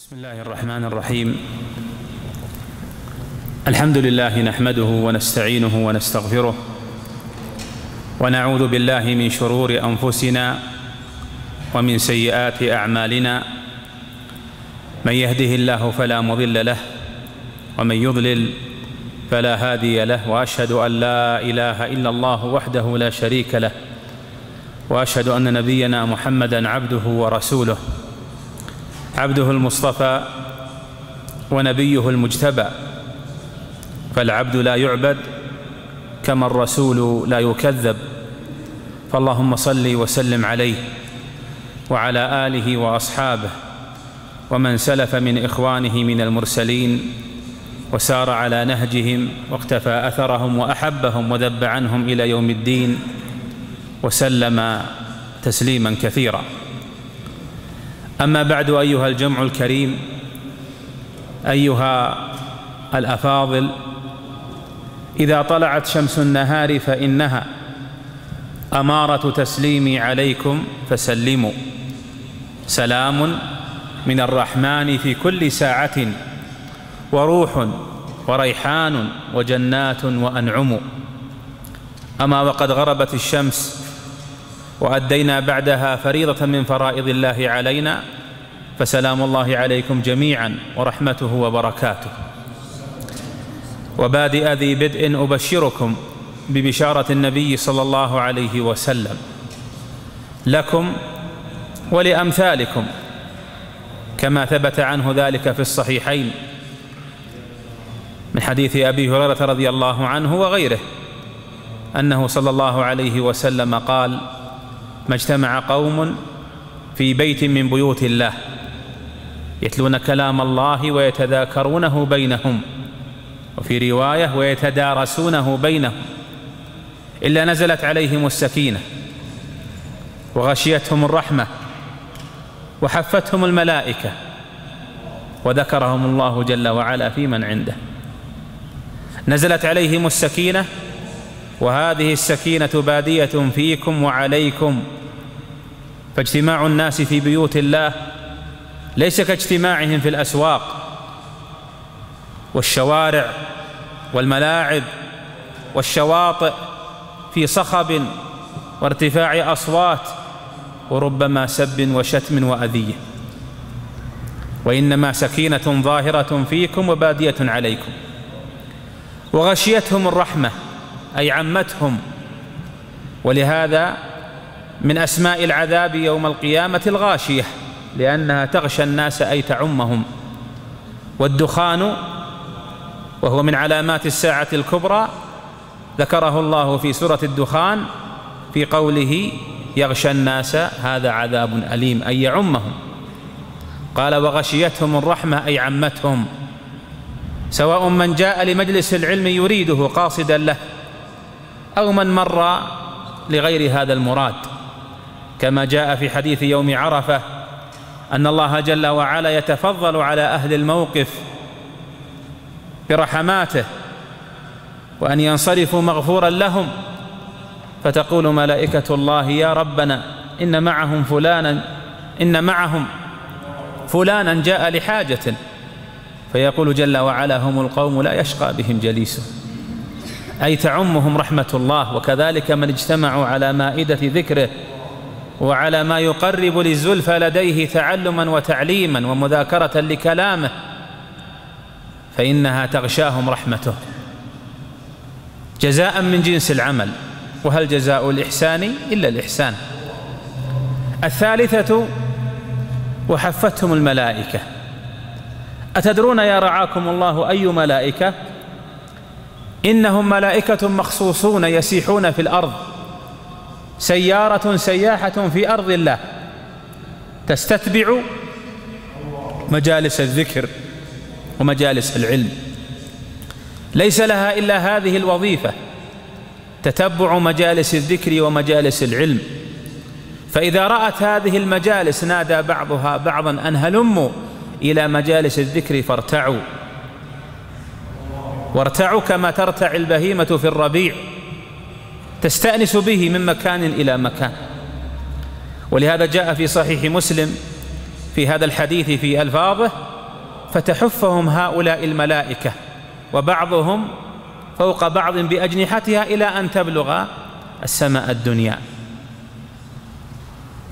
بسم الله الرحمن الرحيم. الحمد لله نحمده ونستعينه ونستغفره ونعوذ بالله من شرور أنفسنا ومن سيئات أعمالنا، من يهده الله فلا مضل له ومن يضلل فلا هادي له، وأشهد أن لا إله إلا الله وحده لا شريك له، وأشهد أن نبينا محمدًا عبده ورسوله، عبده المصطفى ونبيه المجتبى، فالعبد لا يعبد كما الرسول لا يكذب، فاللهم صل وسلم عليه وعلى آله وأصحابه ومن سلف من إخوانه من المرسلين وسار على نهجهم واقتفى أثرهم وأحبهم وذب عنهم إلى يوم الدين وسلم تسليما كثيرا. أما بعد، أيها الجمع الكريم، أيها الأفاضل، إذا طلعت شمس النهار فإنها أمارة تسليمي عليكم فسلموا، سلام من الرحمن في كل ساعة، وروح وريحان وجنات وأنعم. أما وقد غربت الشمس وأدينا بعدها فريضة من فرائض الله علينا، فسلام الله عليكم جميعا ورحمته وبركاته. وبادئ ذي بدء أبشركم ببشارة النبي صلى الله عليه وسلم لكم ولأمثالكم، كما ثبت عنه ذلك في الصحيحين من حديث أبي هريرة رضي الله عنه وغيره، أنه صلى الله عليه وسلم قال: ما اجتمع قوم في بيت من بيوت الله يتلون كلام الله ويتذاكرونه بينهم، وفي رواية ويتدارسونه بينهم، إلا نزلت عليهم السكينة وغشيتهم الرحمة وحفتهم الملائكة وذكرهم الله جل وعلا في من عنده. نزلت عليهم السكينة، وهذه السكينة بادية فيكم وعليكم، فاجتماع الناس في بيوت الله ليس كاجتماعهم في الأسواق والشوارع والملاعب والشواطئ في صخب وارتفاع أصوات وربما سب وشتم وأذية، وإنما سكينة ظاهرة فيكم وبادية عليكم. وغشيتهم الرحمة أي عمتهم، ولهذا من أسماء العذاب يوم القيامة الغاشية، لأنها تغشى الناس أي تعمهم. والدخان وهو من علامات الساعة الكبرى ذكره الله في سورة الدخان في قوله: يغشى الناس هذا عذاب أليم، أي يعمهم. قال: وغشيتهم الرحمة أي عمتهم، سواء من جاء لمجلس العلم يريده قاصدا له، أو من مر لغير هذا المراد، كما جاء في حديث يوم عرفة أن الله جل وعلا يتفضل على أهل الموقف برحماته، وأن ينصرفوا مغفورا لهم، فتقول ملائكة الله: يا ربنا إن معهم فلانا جاء لحاجة، فيقول جل وعلا: هم القوم لا يشقى بهم جليسهم، أي تعمهم رحمة الله. وكذلك من اجتمعوا على مائدة ذكره وعلى ما يقرب للزلفى لديه تعلما وتعليما ومذاكرة لكلامه، فإنها تغشاهم رحمته جزاء من جنس العمل، وهل جزاء الإحسان إلا الإحسان. الثالثة: وحفتهم الملائكة. أتدرون يا رعاكم الله أي ملائكة؟ إنهم ملائكة مخصوصون يسيحون في الأرض، سيارة سياحة في أرض الله، تستتبع مجالس الذكر ومجالس العلم، ليس لها إلا هذه الوظيفة، تتبع مجالس الذكر ومجالس العلم. فإذا رأت هذه المجالس نادى بعضها بعضا أن هلموا إلى مجالس الذكر وارتعوا كما ترتع البهيمة في الربيع، تستأنس به من مكان إلى مكان. ولهذا جاء في صحيح مسلم في هذا الحديث في ألفاظه: فتحفهم هؤلاء الملائكة وبعضهم فوق بعض بأجنحتها إلى أن تبلغ السماء الدنيا،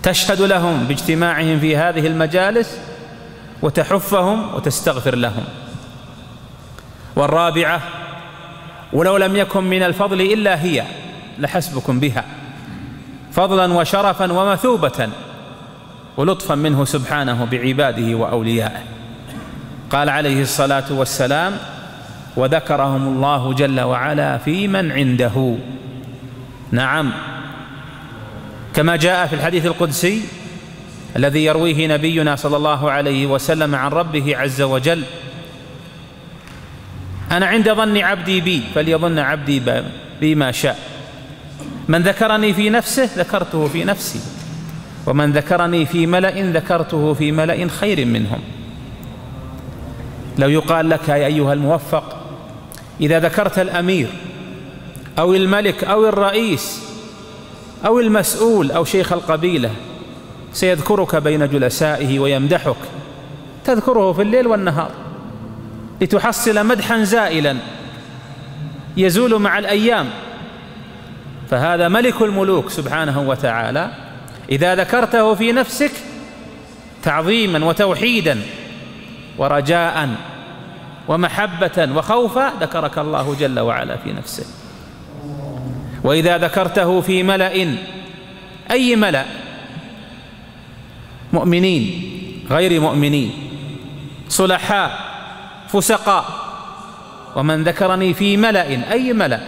تشهد لهم باجتماعهم في هذه المجالس وتحفهم وتستغفر لهم. والرابعة: ولو لم يكن من الفضل إلا هي لحسبكم بها فضلا وشرفا ومثوبة ولطفا منه سبحانه بعباده وأوليائه. قال عليه الصلاة والسلام: وذكرهم الله جل وعلا في من عنده. نعم، كما جاء في الحديث القدسي الذي يرويه نبينا صلى الله عليه وسلم عن ربه عز وجل: أنا عند ظن عبدي بي فليظن عبدي بي ما شاء، من ذكرني في نفسه ذكرته في نفسي، ومن ذكرني في ملأ ذكرته في ملأ خير منهم. لو يقال لك يا أيها الموفق إذا ذكرت الأمير أو الملك أو الرئيس أو المسؤول أو شيخ القبيلة سيذكرك بين جلسائه ويمدحك، تذكره في الليل والنهار لتحصل مدحا زائلا يزول مع الأيام. فهذا ملك الملوك سبحانه وتعالى، إذا ذكرته في نفسك تعظيما وتوحيدا ورجاء ومحبة وخوفا ذكرك الله جل وعلا في نفسه. وإذا ذكرته في ملأ، أي ملأ، مؤمنين غير مؤمنين، صلحاء فسقاء، ومن ذكرني في ملأ، أي ملأ،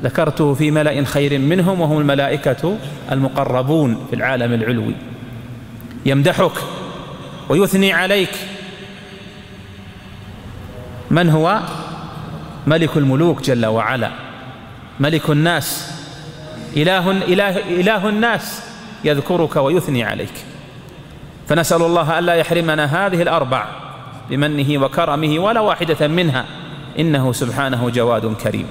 ذكرته في ملأ خير منهم وهم الملائكة المقربون في العالم العلوي، يمدحك ويثني عليك. من هو؟ ملك الملوك جل وعلا، ملك الناس، إله الناس، يذكرك ويثني عليك. فنسأل الله ألا يحرمنا هذه الأربع بمنه وكرمه ولا واحدة منها، إنه سبحانه جواد كريم.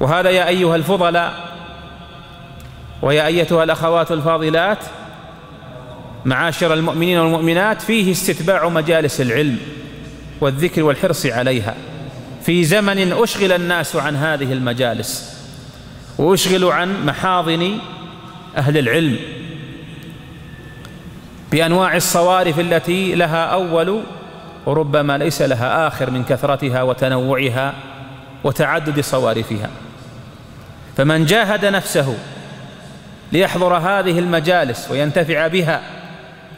وهذا يا أيها الفضلاء ويا أيتها الأخوات الفاضلات معاشر المؤمنين والمؤمنات، فيه استتباع مجالس العلم والذكر والحرص عليها في زمن أشغل الناس عن هذه المجالس وأشغلوا عن محاضن أهل العلم بأنواع الصوارف التي لها أول وربما ليس لها آخر من كثرتها وتنوعها وتعدد صوارفها. فمن جاهد نفسه ليحضر هذه المجالس وينتفع بها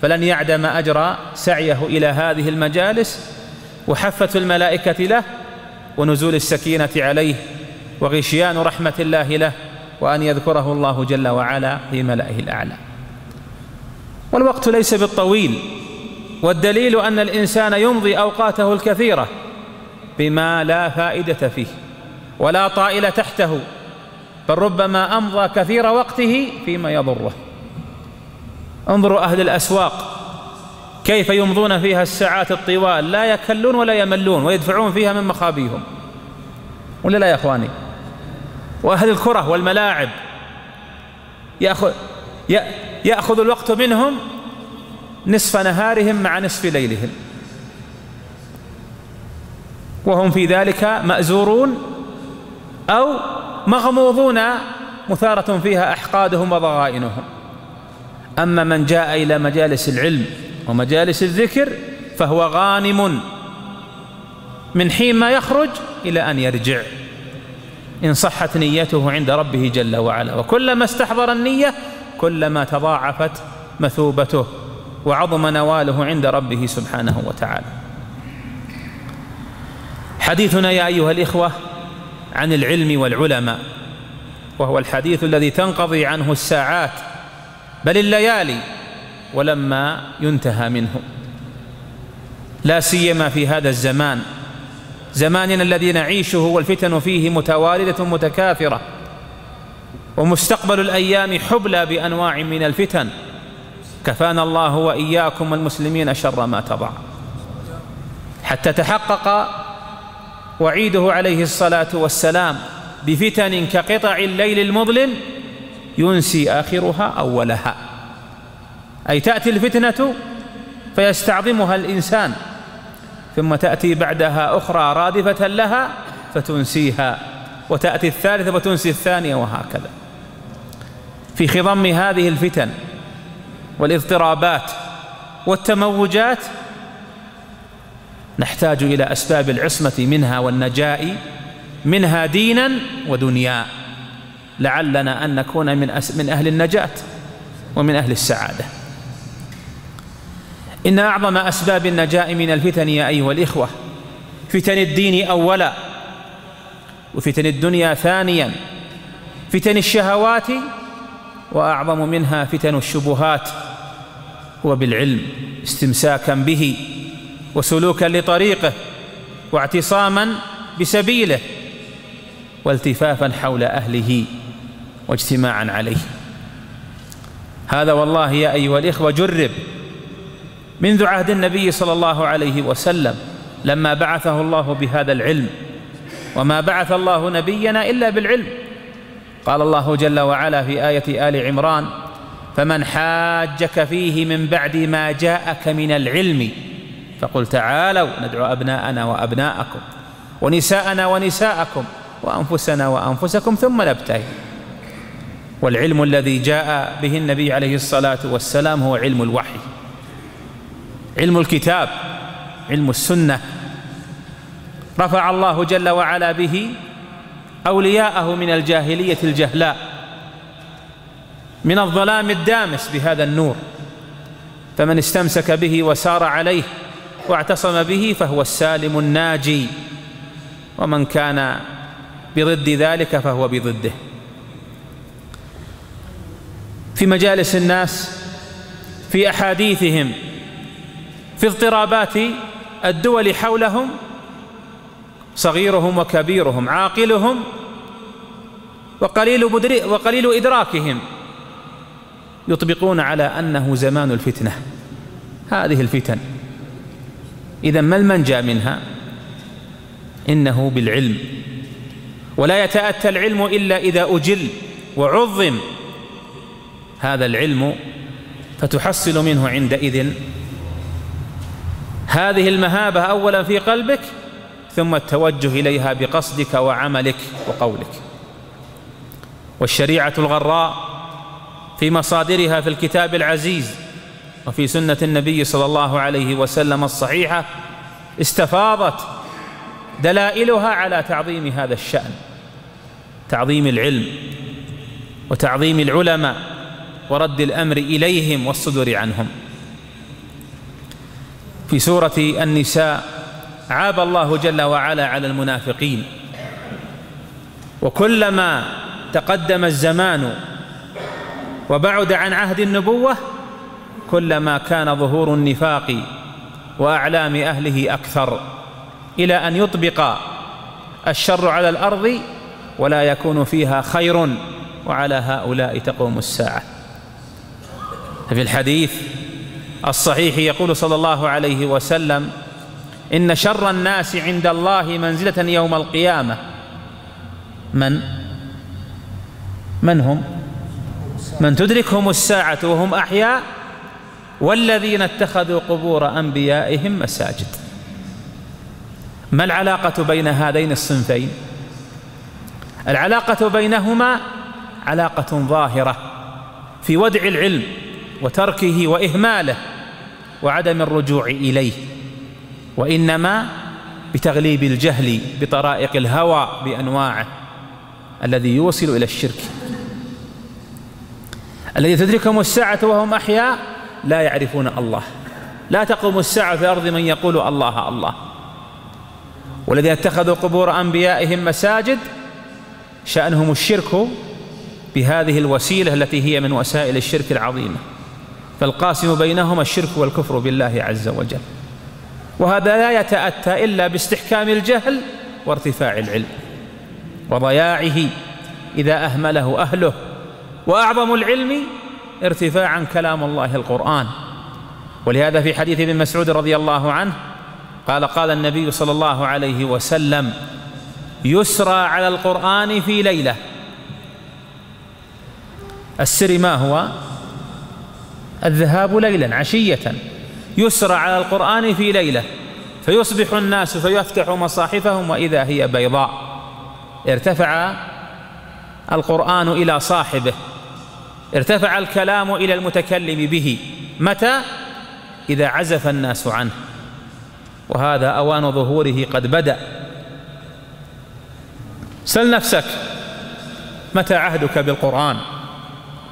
فلن يعدم أجر سعيه إلى هذه المجالس وحفة الملائكة له ونزول السكينة عليه وغشيان رحمة الله له، وأن يذكره الله جل وعلا في ملائه الأعلى. والوقت ليس بالطويل، والدليل أن الإنسان يمضي أوقاته الكثيرة بما لا فائدة فيه ولا طائل تحته، بل ربما أمضى كثير وقته فيما يضره. انظروا أهل الأسواق كيف يمضون فيها الساعات الطوال، لا يكلون ولا يملون ويدفعون فيها من مخابيهم، ولا لا يا أخواني؟ وأهل الكرة والملاعب يأخذ الوقت منهم نصف نهارهم مع نصف ليلهم، وهم في ذلك مأزورون أو مغموضون مثارة فيها أحقادهم وضغائنهم. أما من جاء إلى مجالس العلم ومجالس الذكر فهو غانم من حين ما يخرج إلى أن يرجع، إن صحت نيته عند ربه جل وعلا. وكلما استحضر النية كلما تضاعفت مثوبته وعظم نواله عند ربه سبحانه وتعالى. حديثنا يا أيها الإخوة عن العلم والعلماء، وهو الحديث الذي تنقضي عنه الساعات بل الليالي ولما ينتهى منه، لا سيما في هذا الزمان، زماننا الذي نعيشه والفتن فيه متواردة متكاثرة، ومستقبل الأيام حبلى بأنواع من الفتن، كفانا الله وإياكم والمسلمين شر ما تضع، حتى تحقق وعيده عليه الصلاة والسلام بفتن كقطع الليل المظلم ينسي آخرها أولها. أي تأتي الفتنة فيستعظمها الإنسان، ثم تأتي بعدها أخرى رادفة لها فتنسيها، وتأتي الثالثة فتنسي الثانية، وهكذا. في خضم هذه الفتن والاضطرابات والتموجات نحتاج إلى أسباب العصمة منها والنجاة منها دينا ودنيا، لعلنا أن نكون من أهل النجاة ومن أهل السعادة. إن أعظم أسباب النجاة من الفتن يا أيها الإخوة فتن الدين أولا، وفتن الدنيا ثانيا، فتن الشهوات، وأعظم منها فتن الشبهات، هو بالعلم استمساكا به وسلوكا لطريقه واعتصاما بسبيله والتفافا حول أهله واجتماعا عليه. هذا والله يا أيها الإخوة جرب منذ عهد النبي صلى الله عليه وسلم لما بعثه الله بهذا العلم، وما بعث الله نبينا إلا بالعلم. قال الله جل وعلا في آية آل عمران: فمن حاجك فيه من بعد ما جاءك من العلم فقل تعالوا ندعو أبناءنا وأبناءكم ونساءنا ونساءكم وأنفسنا وأنفسكم ثم نبتهل. والعلم الذي جاء به النبي عليه الصلاة والسلام هو علم الوحي، علم الكتاب، علم السنة. رفع الله جل وعلا به أولياءه من الجاهلية الجهلاء، من الظلام الدامس بهذا النور، فمن استمسك به وسار عليه واعتصم به فهو السالم الناجي، ومن كان بضد ذلك فهو بضده. في مجالس الناس، في أحاديثهم، في اضطرابات الدول حولهم، صغيرهم وكبيرهم، عاقلهم وقليل إدراكهم، يطبقون على أنه زمان الفتنة. هذه الفتن إذا ما المنجى منها؟ إنه بالعلم، ولا يتأتى العلم إلا إذا أجل وعظم هذا العلم، فتحصل منه عندئذ هذه المهابة أولا في قلبك، ثم التوجه إليها بقصدك وعملك وقولك. والشريعة الغراء في مصادرها في الكتاب العزيز وفي سنة النبي صلى الله عليه وسلم الصحيحة استفاضت دلائلها على تعظيم هذا الشأن، تعظيم العلم وتعظيم العلماء ورد الأمر إليهم والصدر عنهم. في سورة النساء عاب الله جل وعلا على المنافقين، وكلما تقدم الزمان وبعد عن عهد النبوة كلما كان ظهور النفاق وأعلام أهله أكثر، إلى أن يطبق الشر على الأرض ولا يكون فيها خير، وعلى هؤلاء تقوم الساعة. في الحديث الصحيح يقول صلى الله عليه وسلم: إن شر الناس عند الله منزلة يوم القيامة من هم؟ من تدركهم الساعة وهم أحياء، والذين اتخذوا قبور أنبيائهم مساجد. ما العلاقة بين هذين الصنفين؟ العلاقة بينهما علاقة ظاهرة في ودع العلم وتركه وإهماله وعدم الرجوع إليه، وإنما بتغليب الجهل بطرائق الهوى بأنواعه الذي يوصل إلى الشرك. الذي تدركهم الساعة وهم أحياء لا يعرفون الله، لا تقوم الساعة في الأرض من يقول الله الله. والذين اتخذوا قبور أنبيائهم مساجد شأنهم الشرك بهذه الوسيلة التي هي من وسائل الشرك العظيمة، فالقاسم بينهما الشرك والكفر بالله عز وجل. وهذا لا يتأتى إلا باستحكام الجهل وارتفاع العلم وضياعه إذا أهمله أهله. وأعظم العلم ارتفاعا كلام الله القرآن. ولهذا في حديث ابن مسعود رضي الله عنه قال النبي صلى الله عليه وسلم: يسرى على القرآن في ليلة. السر ما هو؟ الذهاب ليلا عشية يسرى على القرآن في ليلة، فيصبح الناس فيفتحوا مصاحفهم وإذا هي بيضاء. ارتفع القرآن إلى صاحبه، ارتفع الكلام إلى المتكلم به. متى؟ إذا عزف الناس عنه، وهذا أوان ظهوره قد بدأ. سل نفسك، متى عهدك بالقرآن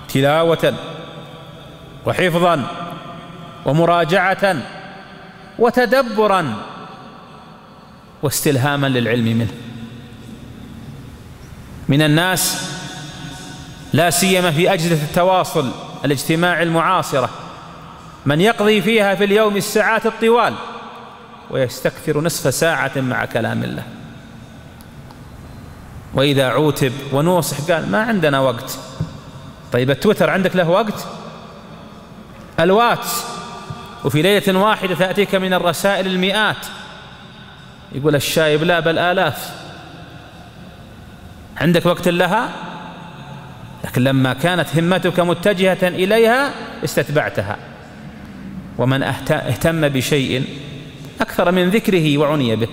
تلاوة وحفظا ومراجعة وتدبرا واستلهاما للعلم منه؟ من الناس لا سيما في أجهزة التواصل الاجتماعي المعاصرة من يقضي فيها في اليوم الساعات الطوال ويستكثر نصف ساعة مع كلام الله، وإذا عوتب ونوصح قال ما عندنا وقت. طيب التويتر عندك له وقت؟ الواتس، وفي ليلة واحدة تأتيك من الرسائل المئات. يقول الشايب لا بل آلاف. عندك وقت لها؟ لكن لما كانت همتك متجهة إليها استتبعتها. ومن اهتم بشيء أكثر من ذكره وعني به.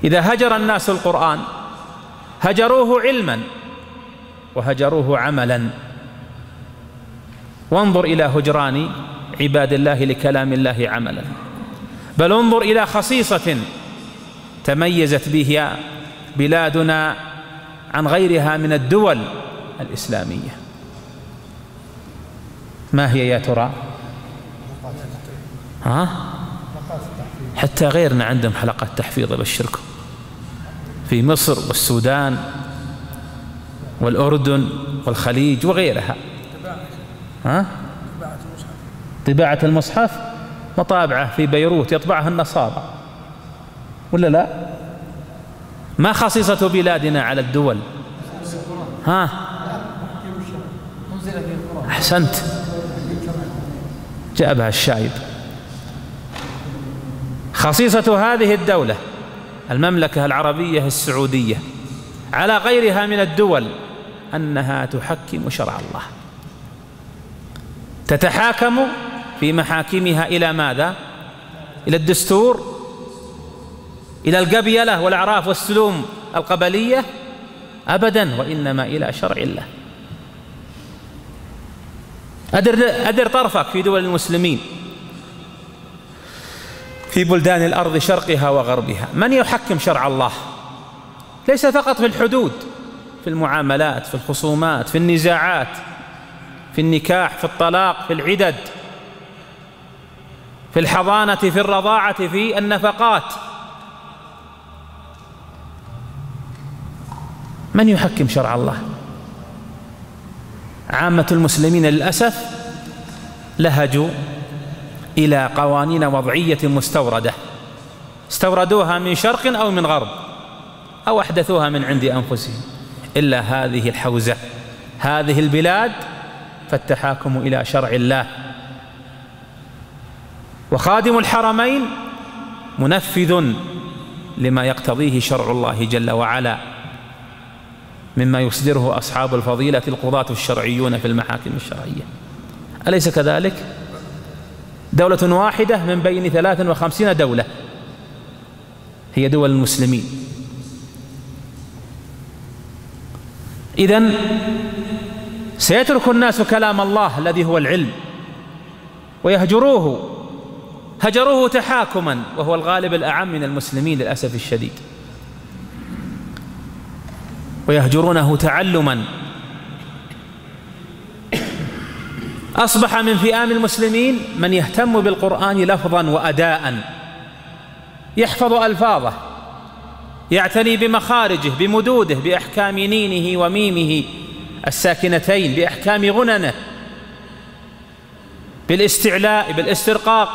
إذا هجر الناس القرآن هجروه علما وهجروه عملا. وانظر إلى هجران عباد الله لكلام الله عملا، بل انظر إلى خصيصة تميزت بها بلادنا عن غيرها من الدول الإسلامية. ما هي يا ترى؟ حتى غيرنا عندهم حلقات تحفيظ أبشركم، في مصر والسودان والأردن والخليج وغيرها. طباعة المصحف، مطابعة في بيروت يطبعها النصارى ولا لا؟ ما خصيصة بلادنا على الدول؟ أحسنت، جابها الشايب. خصيصة هذه الدولة المملكة العربية السعودية على غيرها من الدول أنها تحكم شرع الله، تتحاكم في محاكمها إلى ماذا؟ إلى الدستور؟ إلى القبيلة والأعراف والسلوم القبلية؟ أبدا، وإنما إلى شرع الله. أدر طرفك في دول المسلمين في بلدان الأرض شرقها وغربها، من يحكم شرع الله؟ ليس فقط في الحدود، في المعاملات، في الخصومات، في النزاعات، في النكاح، في الطلاق، في العدد، في الحضانة، في الرضاعة، في النفقات. من يحكم شرع الله؟ عامة المسلمين للأسف لهجوا إلى قوانين وضعية مستوردة، استوردوها من شرق أو من غرب أو أحدثوها من عند أنفسهم. إلا هذه الحوزة، هذه البلاد، فالتحاكم إلى شرع الله. وخادم الحرمين منفذ لما يقتضيه شرع الله جل وعلا مما يصدره أصحاب الفضيلة القضاة الشرعيون في المحاكم الشرعية. أليس كذلك؟ دولة واحدة من بين 53 دولة هي دول المسلمين. إذن سيترك الناس كلام الله الذي هو العلم ويهجروه، هجروه تحاكما، وهو الغالب الأعم من المسلمين للأسف الشديد، ويهجرونه تعلما. أصبح من فئام المسلمين من يهتم بالقرآن لفظا وأداء، يحفظ ألفاظه، يعتني بمخارجه، بمدوده، بأحكام نينه وميمه الساكنتين، بأحكام غننه، بالاستعلاء، بالاسترقاق،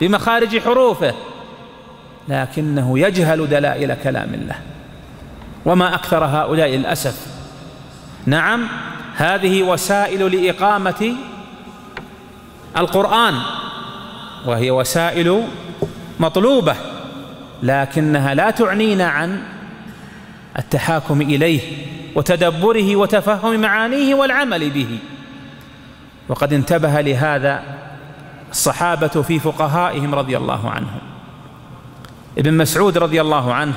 بمخارج حروفه، لكنه يجهل دلائل كلام الله. وما أكثر هؤلاء للأسف. نعم، هذه وسائل لإقامة القرآن، وهي وسائل مطلوبة، لكنها لا تعنينا عن التحاكم إليه وتدبره وتفهم معانيه والعمل به. وقد انتبه لهذا الصحابة في فقهائهم رضي الله عنهم. ابن مسعود رضي الله عنه،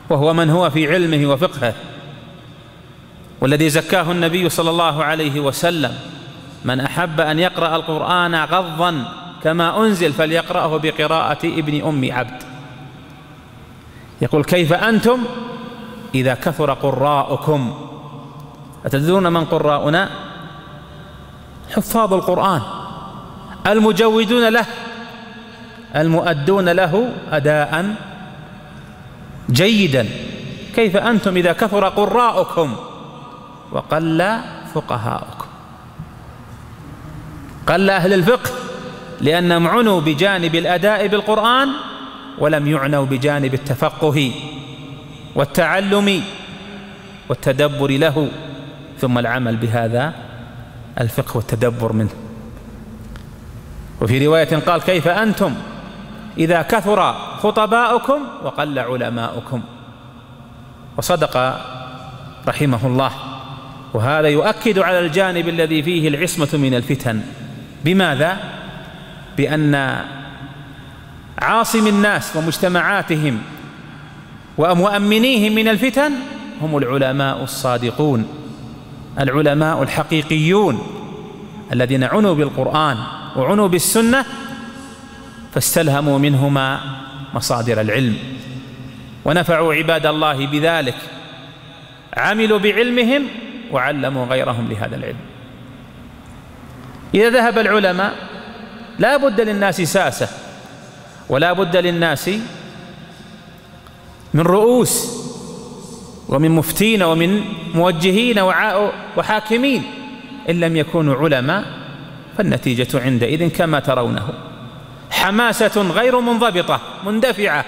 وهو من هو في علمه وفقهه، والذي زكاه النبي صلى الله عليه وسلم: من أحب أن يقرأ القرآن غضا كما أنزل فليقرأه بقراءة ابن أم عبد. يقول: كيف أنتم إذا كثر قراءكم؟ أتدرون من قراؤنا؟ حفاظ القرآن المجودون له المؤدون له أداء جيدا. كيف أنتم إذا كثر قراءكم وقل فقهاؤكم؟ قل أهل الفقه لأنهم عنوا بجانب الأداء بالقرآن ولم يعنوا بجانب التفقه والتعلم والتدبر له، ثم العمل بهذا الفقه والتدبر منه. وفي رواية قال: كيف أنتم إذا كثر خطباؤكم وقل علماؤكم؟ وصدق رحمه الله. وهذا يؤكد على الجانب الذي فيه العصمة من الفتن. بماذا؟ بأن عاصم الناس ومجتمعاتهم ومؤمنيهم من الفتن هم العلماء الصادقون، العلماء الحقيقيون الذين عنوا بالقرآن وعنوا بالسنة، فاستلهموا منهما مصادر العلم ونفعوا عباد الله بذلك، عملوا بعلمهم وعلموا غيرهم لهذا العلم. إذا ذهب العلماء لا بد للناس ساسة، ولا بد للناس من رؤوس ومن مفتين ومن موجهين وحاكمين. إن لم يكونوا علماء فالنتيجة عندئذ كما ترونه: حماسة غير منضبطة مندفعة،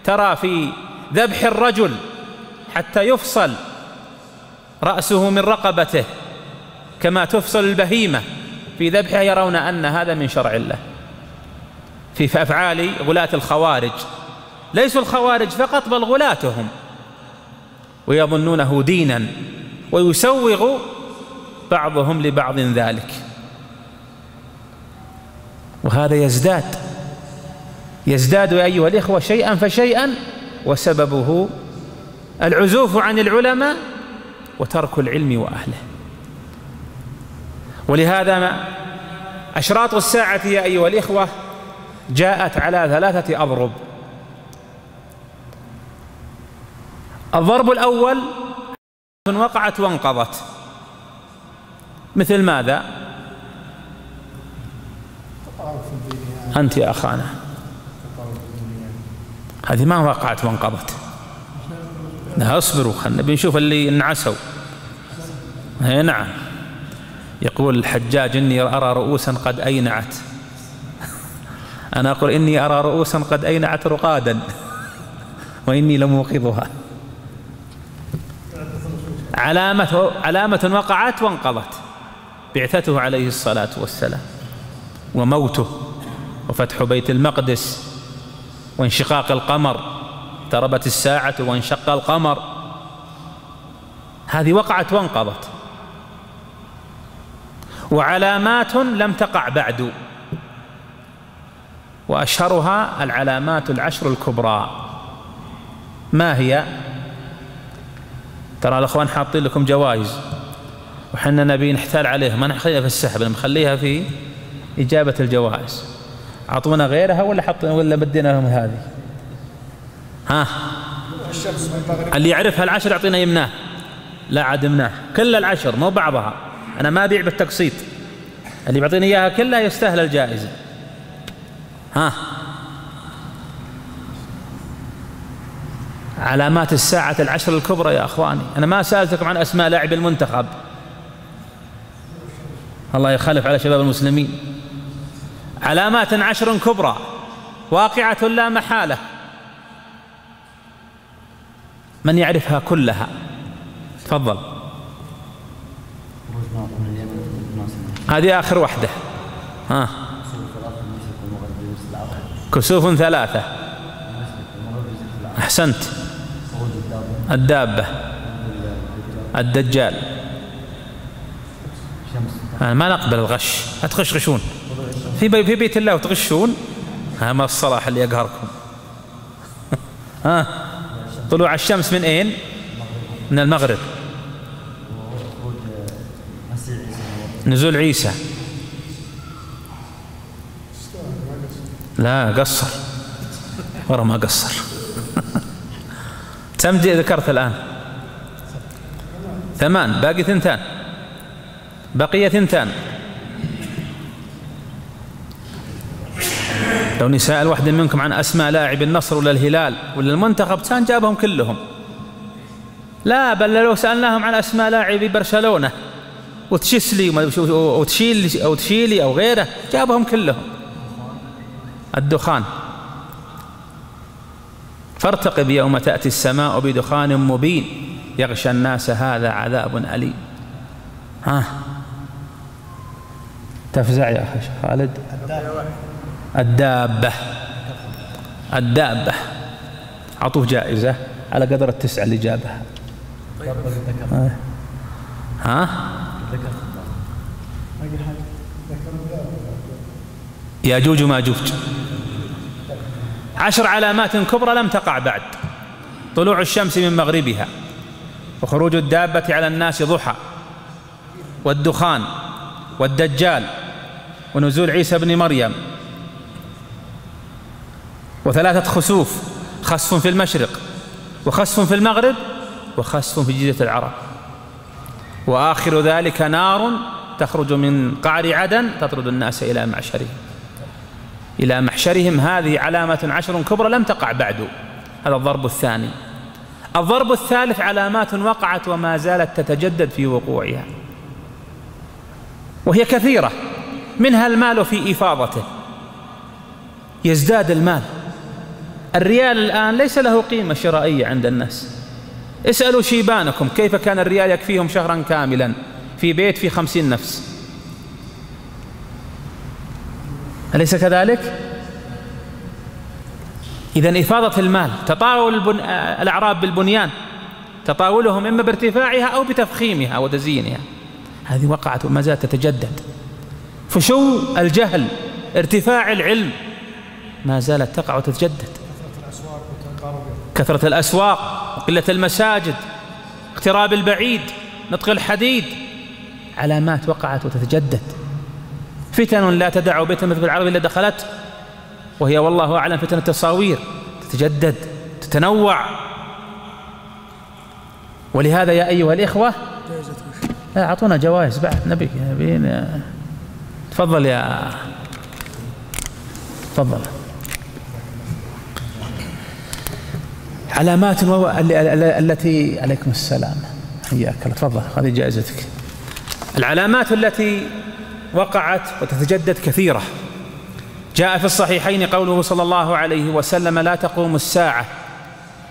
ترى في ذبح الرجل حتى يفصل رأسه من رقبته كما تفصل البهيمة في ذبحها، يرون أن هذا من شرع الله. في أفعال غلاة الخوارج، ليسوا الخوارج فقط بل غلاتهم، ويظنونه دينا، ويسوغ بعضهم لبعض ذلك. وهذا يزداد يا أيها الإخوة شيئا فشيئا، وسببه العزوف عن العلماء وترك العلم وأهله. ولهذا أشراط الساعة يا أيها الإخوة جاءت على 3 أضرب. الضرب الأول: وقعت وانقضت. مثل ماذا؟ أنت يا أخانا، هذه ما وقعت وانقضت. اصبروا، خلنا بنشوف اللي انعسوا. نعم، يقول الحجاج: إني أرى رؤوسا قد أينعت. أنا أقول: إني أرى رؤوسا قد أينعت رقادا وإني لموقظها. علامة وقعت وانقضت: بعثته عليه الصلاة والسلام، وموته، وفتح بيت المقدس، وانشقاق القمر، اقتربت الساعة وانشق القمر. هذه وقعت وانقضت. وعلامات لم تقع بعد، وأشهرها العلامات 10 الكبرى. ما هي؟ ترى الأخوان حاطين لكم جوائز، وحنا نبي نحتال عليها، ما نخليها في السحب، نخليها في إجابة الجوائز. أعطونا غيرها ولا بدينا لهم هذه؟ ها، اللي يعرفها 10 أعطينا يمناه. لا عدمناه، كل 10 مو بعضها. أنا ما أبيع بالتقسيط، اللي بيعطيني إياها كلها يستاهل الجائزة. ها، علامات الساعة 10 الكبرى يا أخواني. أنا ما سألتكم عن أسماء لاعب المنتخب، الله يخلف على شباب المسلمين. علامات 10 كبرى واقعة لا محالة. من يعرفها كلها؟ تفضل. هذه آخر واحدة. ها، كسوف 3. أحسنت. الدابة، الدجال، ما نقبل الغش، لا تغشغشون في بيت الله وتغشون، ما الصلاح اللي يقهركم. طلوع الشمس من أين؟ من المغرب. نزول عيسى لا قصر، ورا ما قصر. كم ذكرت الآن؟ 8، باقي 2، بقي 2. لو نسأل واحد منكم عن أسماء لاعب النصر ولا الهلال ولا المنتخب كان جابهم كلهم. لا بل لو سألناهم عن أسماء لاعبي برشلونة وتشيسلي وتشيلي أو غيره جابهم كلهم. الدخان، فارتقب يوم تأتي السماء بدخان مبين يغشى الناس هذا عذاب أليم. تفزع يا أخي خالد. الدابة عطوه جائزة على قدر 9 اللي جابها. ياجوج وماجوج. 10 علامات كبرى لم تقع بعد: طلوع الشمس من مغربها، وخروج الدابة على الناس ضحى، والدخان، والدجال، ونزول عيسى بن مريم، و3 خسوف: خسف في المشرق، وخسف في المغرب، وخسف في جزيرة العرب، وآخر ذلك نار تخرج من قعر عدن تطرد الناس إلى محشرهم. هذه علامة 10 كبرى لم تقع بعد. هذا الضرب الثاني. الضرب الثالث: علامات وقعت وما زالت تتجدد في وقوعها، وهي كثيرة، منها المال في إفاضته، يزداد المال. الريال الآن ليس له قيمة شرائية عند الناس. اسألوا شيبانكم كيف كان الريال يكفيهم شهرا كاملا في بيت في 50 نفس، أليس كذلك؟ إذن إفاضة المال، تطاول الأعراب بالبنيان، تطاولهم إما بارتفاعها أو بتفخيمها وتزيينها، هذه وقعت وما زالت تتجدد. فشو الجهل، ارتفاع العلم، ما زالت تقع وتتجدد. كثرة الأسواق، قلة المساجد، اقتراب البعيد، نطق الحديد، علامات وقعت وتتجدد. فتن لا تدع بيتا مثل العرب إلا دخلت، وهي والله أعلم فتن التصاوير، تتجدد تتنوع. ولهذا يا أيها الإخوة أعطونا جوائز بعد نبي. تفضل يا تفضل. علامات التي عليكم السلام حياك الله، تفضل هذه جائزتك. العلامات التي وقعت وتتجدد كثيرة. جاء في الصحيحين قوله صلى الله عليه وسلم: لا تقوم الساعة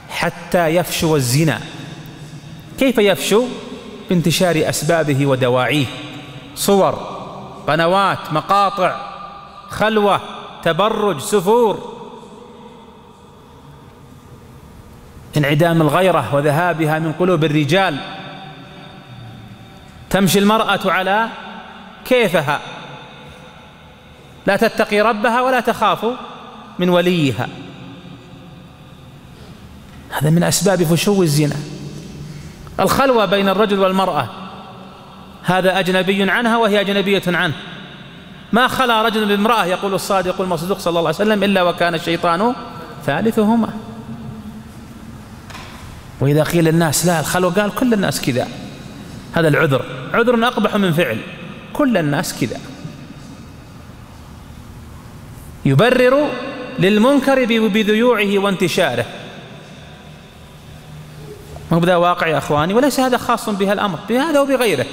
حتى يفشو الزنا. كيف يفشو؟ بانتشار أسبابه ودواعيه: صور، قنوات، مقاطع، خلوة، تبرج، سفور، انعدام الغيرة وذهابها من قلوب الرجال. تمشي المرأة على كيفها، لا تتقي ربها ولا تخاف من وليها. هذا من أسباب فشو الزنا. الخلوة بين الرجل والمرأة، هذا أجنبي عنها وهي أجنبية عنه. ما خلا رجل بامرأة، يقول الصادق المصدوق صلى الله عليه وسلم، إلا وكان الشيطان ثالثهما. وإذا قيل الناس لا الخلوة، قال كل الناس كذا. هذا العذر، عذر أقبح من فعل. كل الناس كذا، يبرر للمنكر بذيوعه وانتشاره. وهذا واقع يا أخواني، وليس هذا خاص بها الأمر، بهذا وبغيره.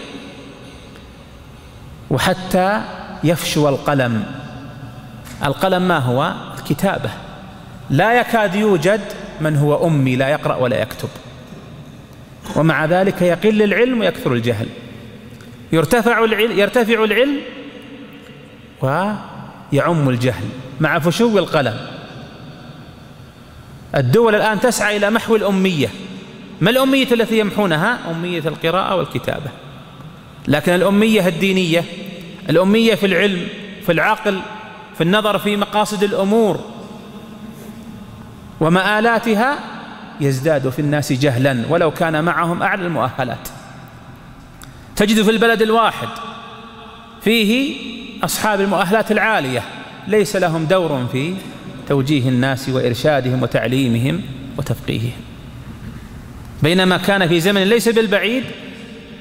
وحتى يفشو القلم. القلم ما هو؟ الكتابة. لا يكاد يوجد من هو أمي لا يقرأ ولا يكتب، ومع ذلك يقل العلم ويكثر الجهل. يرتفع العلم ويعم الجهل مع فشو القلم. الدول الآن تسعى إلى محو الأمية. ما الأمية التي يمحونها؟ أمية القراءة والكتابة. لكن الأمية الدينية، الأمية في العلم، في العقل، في النظر في مقاصد الأمور ومآلاتها، يزداد في الناس جهلا ولو كان معهم أعلى المؤهلات. تجد في البلد الواحد فيه أصحاب المؤهلات العالية ليس لهم دور في توجيه الناس وإرشادهم وتعليمهم وتفقيههم، بينما كان في زمن ليس بالبعيد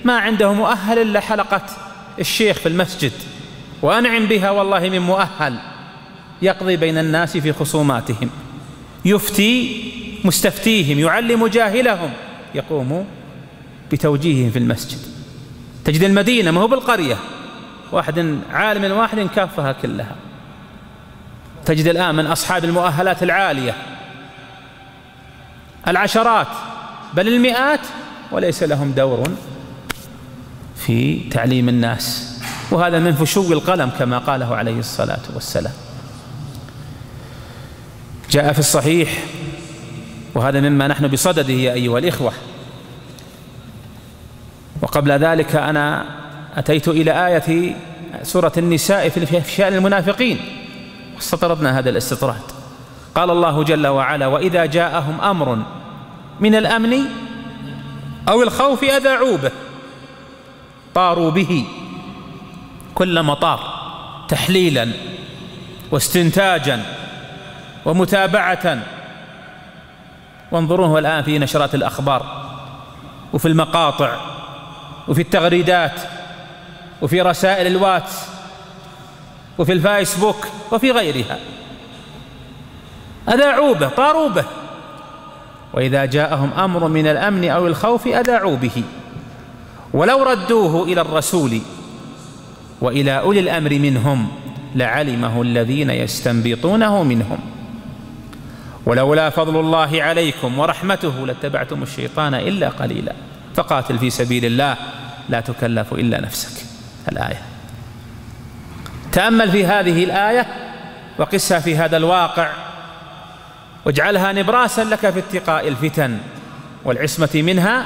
ما عنده مؤهل إلا حلقة الشيخ في المسجد، وأنعم بها والله من مؤهل يقضي بين الناس في خصوماتهم، يفتي مستفتيهم، يعلم جاهلهم، يقوم بتوجيههم في المسجد. تجد المدينة ما هو بالقرية واحد عالم واحد كافها كلها. تجد الآن من أصحاب المؤهلات العالية العشرات بل المئات وليس لهم دور في تعليم الناس، وهذا من فشو القلم كما قاله عليه الصلاة والسلام. جاء في الصحيح، وهذا مما نحن بصدده يا أيها الإخوة، وقبل ذلك أنا أتيت إلى آية سورة النساء في شأن المنافقين واستطردنا هذا الاستطراد. قال الله جل وعلا: وإذا جاءهم أمر من الأمن أو الخوف أذاعوا به طاروا به كل مطار تحليلا واستنتاجا ومتابعة. وانظروه الآن في نشرات الأخبار وفي المقاطع وفي التغريدات وفي رسائل الواتس وفي الفيسبوك وفي غيرها، أذاعوا به طاروا به. وإذا جاءهم أمر من الأمن أو الخوف أذاعوا به ولو ردوه إلى الرسول وإلى أولي الأمر منهم لعلمه الذين يستنبطونه منهم ولولا فضل الله عليكم ورحمته لاتبعتم الشيطان إلا قليلا فقاتل في سبيل الله لا تكلف إلا نفسك. الآية. تأمل في هذه الآية وقسها في هذا الواقع واجعلها نبراسا لك في اتقاء الفتن والعصمة منها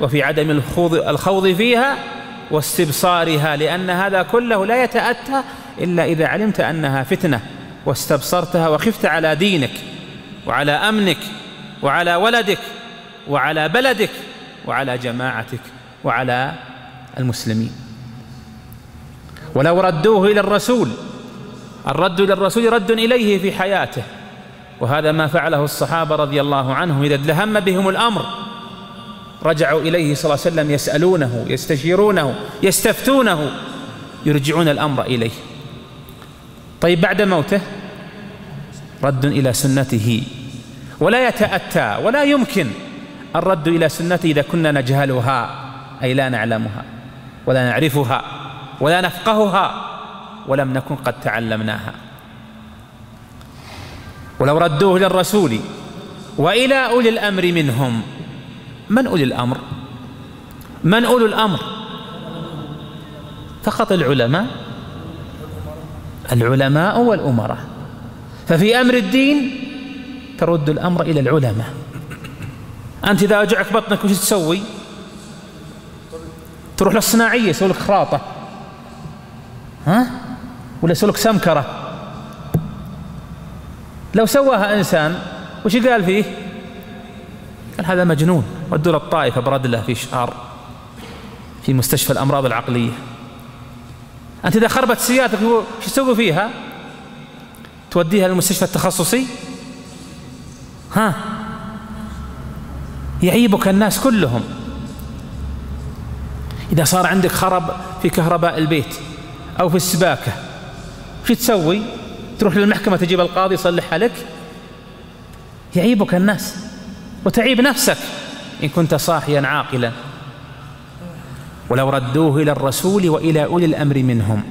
وفي عدم الخوض فيها واستبصارها، لأن هذا كله لا يتأتى إلا إذا علمت أنها فتنة واستبصرتها وخفت على دينك وعلى أمنك وعلى ولدك وعلى بلدك وعلى جماعتك وعلى المسلمين. ولو ردوه إلى الرسول، الرد إلى الرسول رد إليه في حياته، وهذا ما فعله الصحابة رضي الله عنهم. إذا لهم بهم الأمر رجعوا إليه صلى الله عليه وسلم يسألونه يستشيرونه يستفتونه يرجعون الأمر إليه. طيب بعد موته رد إلى سنته، ولا يتأتى ولا يمكن الرد إلى سنته إذا كنا نجهلها، أي لا نعلمها ولا نعرفها ولا نفقهها ولم نكن قد تعلمناها. ولو ردوه إلى الرسول وإلى أولي الأمر منهم. من أولي الأمر؟ من أولو الأمر؟ فقط العلماء، العلماء والأمراء. ففي أمر الدين ترد الأمر إلى العلماء. أنت إذا وجعك بطنك وش تسوي؟ تروح للصناعية يسوي لك خراطة، ولا يسوي لك سمكرة. لو سواها إنسان وش قال فيه؟ قال هذا مجنون، ودوا له الطائف برد له في شهر في مستشفى الأمراض العقلية. أنت إذا خربت سيارتك وش تسوي فيها؟ توديها للمستشفى التخصصي؟ يعيبك الناس كلهم. إذا صار عندك خرب في كهرباء البيت أو في السباكة وش تسوي؟ تروح للمحكمة تجيب القاضي يصلحها لك؟ يعيبك الناس وتعيب نفسك إن كنت صاحيا عاقلا. ولو ردوه إلى الرسول وإلى أولي الأمر منهم.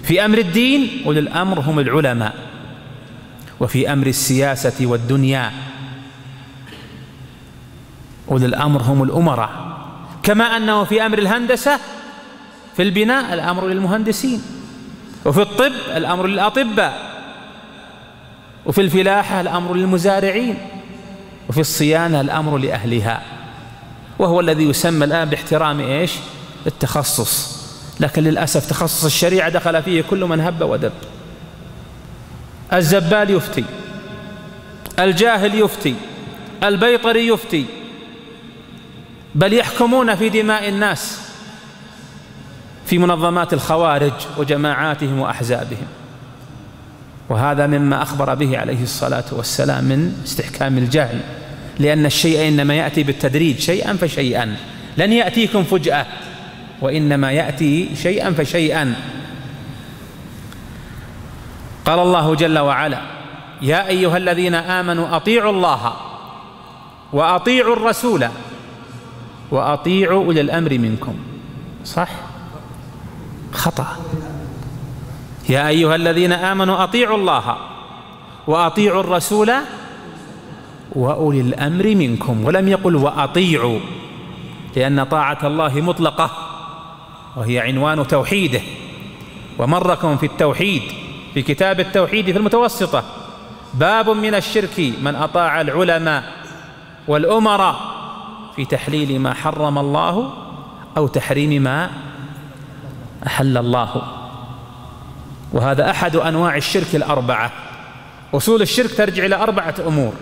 في أمر الدين أولي الأمر هم العلماء، وفي أمر السياسة والدنيا أولي الأمر هم الأمراء، كما أنه في أمر الهندسة في البناء الأمر للمهندسين، وفي الطب الأمر للأطباء، وفي الفلاحة الأمر للمزارعين، وفي الصيانة الأمر لأهلها. وهو الذي يسمى الآن باحترام إيش؟ التخصص، لكن للأسف تخصص الشريعة دخل فيه كل من هب ودب. الزبال يفتي، الجاهل يفتي، البيطري يفتي، بل يحكمون في دماء الناس في منظمات الخوارج وجماعاتهم وأحزابهم. وهذا مما أخبر به عليه الصلاة والسلام من استحكام الجهل، لأن الشيء إنما يأتي بالتدريج شيئا فشيئا، لن يأتيكم فجأة، وإنما يأتي شيئا فشيئا. قال الله جل وعلا: يا أيها الذين آمنوا أطيعوا الله وأطيعوا الرسول وأطيعوا أولي الأمر منكم. صح؟ خطأ. يا أيها الذين آمنوا أطيعوا الله وأطيعوا الرسول وأولي الأمر منكم، ولم يقل وأطيعوا، لأن طاعة الله مطلقة وهي عنوان توحيده. ومركم في التوحيد في كتاب التوحيد في المتوسطة: باب من الشرك من أطاع العلماء والأمراء في تحليل ما حرم الله أو تحريم ما أحل الله. وهذا أحد أنواع الشرك الأربعة. أصول الشرك ترجع إلى 4 أمور.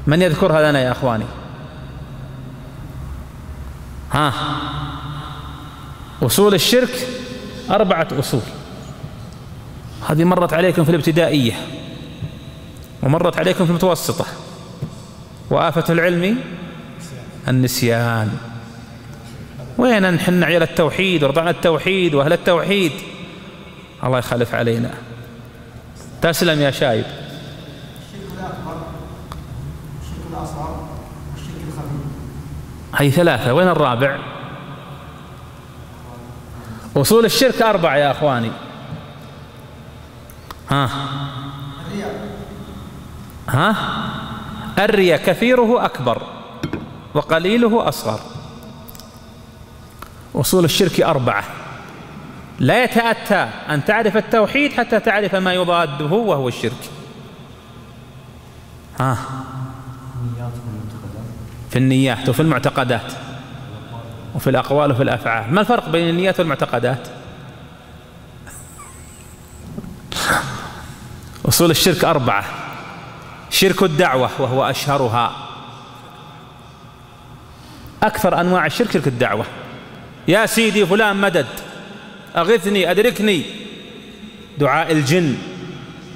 من يذكرها لنا يا أخواني؟ أصول الشرك 4 أصول. هذه مرت عليكم في الابتدائية ومرت عليكم في المتوسطة. وآفة العلم النسيان. وين نحن عيال التوحيد ورضعنا التوحيد وأهل التوحيد؟ الله يخلف علينا. تسلم يا شايب. الشرك الأكبر والشرك الأصغر والشرك الخفي. هي 3. وين الرابع؟ أصول الشرك 4 يا أخواني. الرياء كثيره أكبر وقليله أصغر. أصول الشرك 4. لا يتأتى أن تعرف التوحيد حتى تعرف ما يضاده وهو الشرك. في النيات وفي المعتقدات وفي الأقوال وفي الأفعال. ما الفرق بين النيات والمعتقدات؟ أصول الشرك 4. شرك الدعوة وهو أشهرها. أكثر أنواع الشرك شرك الدعوة. يا سيدي فلان مدد، أغثني، أدركني. دعاء الجن،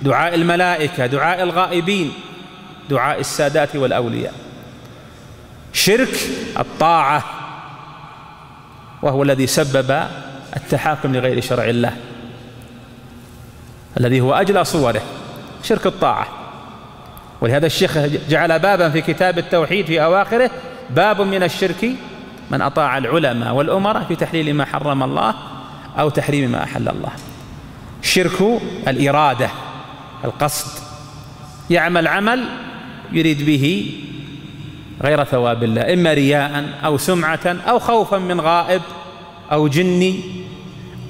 دعاء الملائكة، دعاء الغائبين، دعاء السادات والأولياء. شرك الطاعة وهو الذي سبب التحاكم لغير شرع الله، الذي هو أجلى صوره، شرك الطاعة. ولهذا الشيخ جعل بابا في كتاب التوحيد في أواخره: باب من الشرك من أطاع العلماء والأمراء في تحليل ما حرم الله أو تحريم ما أحل الله. شرك الإرادة، القصد، يعمل عمل يريد به غير ثواب الله، إما رياء أو سمعة أو خوفا من غائب أو جني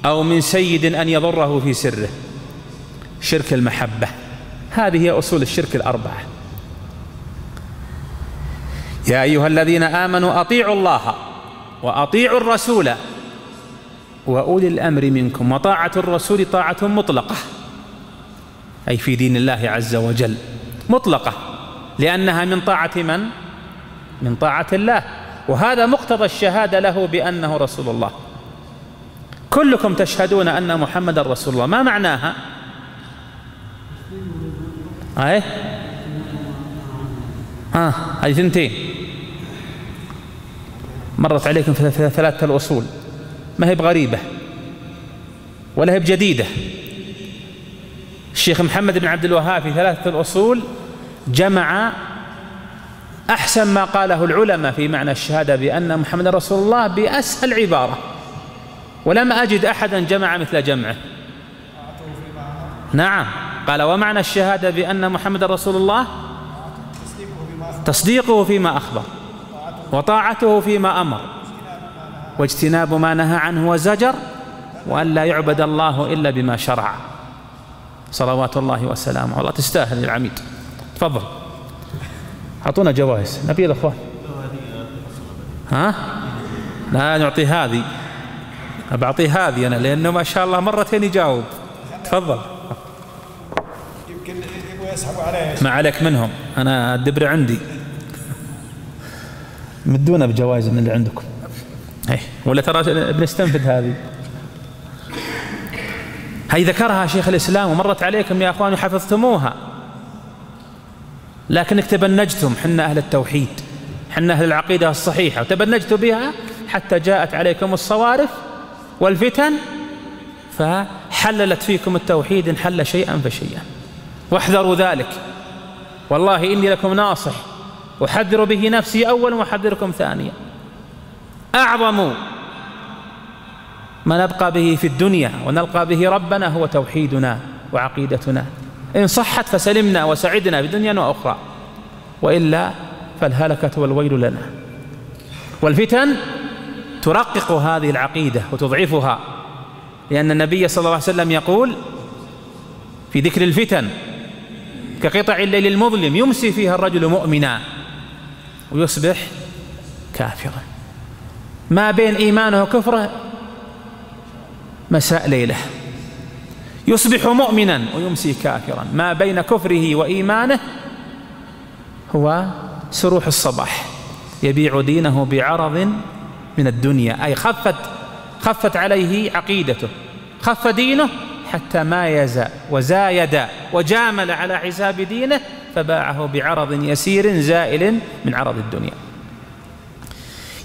أو من سيد أن يضره في سره. شرك المحبة. هذه هي أصول الشرك 4. يا أيها الذين آمنوا أطيعوا الله وأطيعوا الرسول وأولي الأمر منكم. وطاعة الرسول طاعة مطلقة، أي في دين الله عز وجل مطلقة، لأنها من طاعة من؟ من طاعة الله. وهذا مقتضى الشهادة له بأنه رسول الله. كلكم تشهدون أن محمد رسول الله. ما معناها؟ هذه 2 مرت عليكم في 3 الأصول، ما هي بغريبة ولا هي بجديدة. الشيخ محمد بن عبد الوهاب في 3 الأصول جمع أحسن ما قاله العلماء في معنى الشهادة بأن محمد رسول الله بأسهل عبارة، ولم أجد أحدا جمع مثل جمعه. نعم، قال: ومعنى الشهادة بأن محمد رسول الله تصديقه فيما أخبر وطاعته فيما أمر واجتناب ما نهى عنه وزجر، وأن لا يعبد الله إلا بما شرع، صلوات الله وسلامه. والله تستاهل العميد. تفضل، أعطونا جوائز. نبي الأخوان. لا نعطي هذه، أبعطيه هذه أنا لأنه ما شاء الله مرتين يجاوب. تفضل. يمكن يبغوا يسحبوا عليه. ما عليك منهم، أنا الدبر عندي. مدونا بجوائز من اللي عندكم. ولا ترى بنستنفذ هذه. هي ذكرها شيخ الإسلام ومرت عليكم يا أخوان وحفظتموها، لكنك تبنجتم. حنا أهل التوحيد، حنا أهل العقيدة الصحيحة، وتبنجتوا بها حتى جاءت عليكم الصوارف والفتن فحللت فيكم التوحيد، انحل شيئا فشيئا. واحذروا ذلك، والله إني لكم ناصح أحذر به نفسي أولا وأحذركم ثانيا. أعظم ما نبقى به في الدنيا ونلقى به ربنا هو توحيدنا وعقيدتنا. إن صحت فسلمنا وسعدنا في دنيا وأخرى، وإلا فالهلكة والويل لنا. والفتن ترقق هذه العقيدة وتضعفها، لأن النبي صلى الله عليه وسلم يقول في ذكر الفتن: كقطع الليل المظلم يمسي فيها الرجل مؤمنا ويصبح كافرا. ما بين إيمانه وكفره مساء ليلة، يصبح مؤمنا ويمسي كافرا. ما بين كفره وإيمانه هو سروح الصباح، يبيع دينه بعرض من الدنيا، أي خفت عليه عقيدته، خف دينه حتى مايز وزايد وجامل على حساب دينه، فباعه بعرض يسير زائل من عرض الدنيا.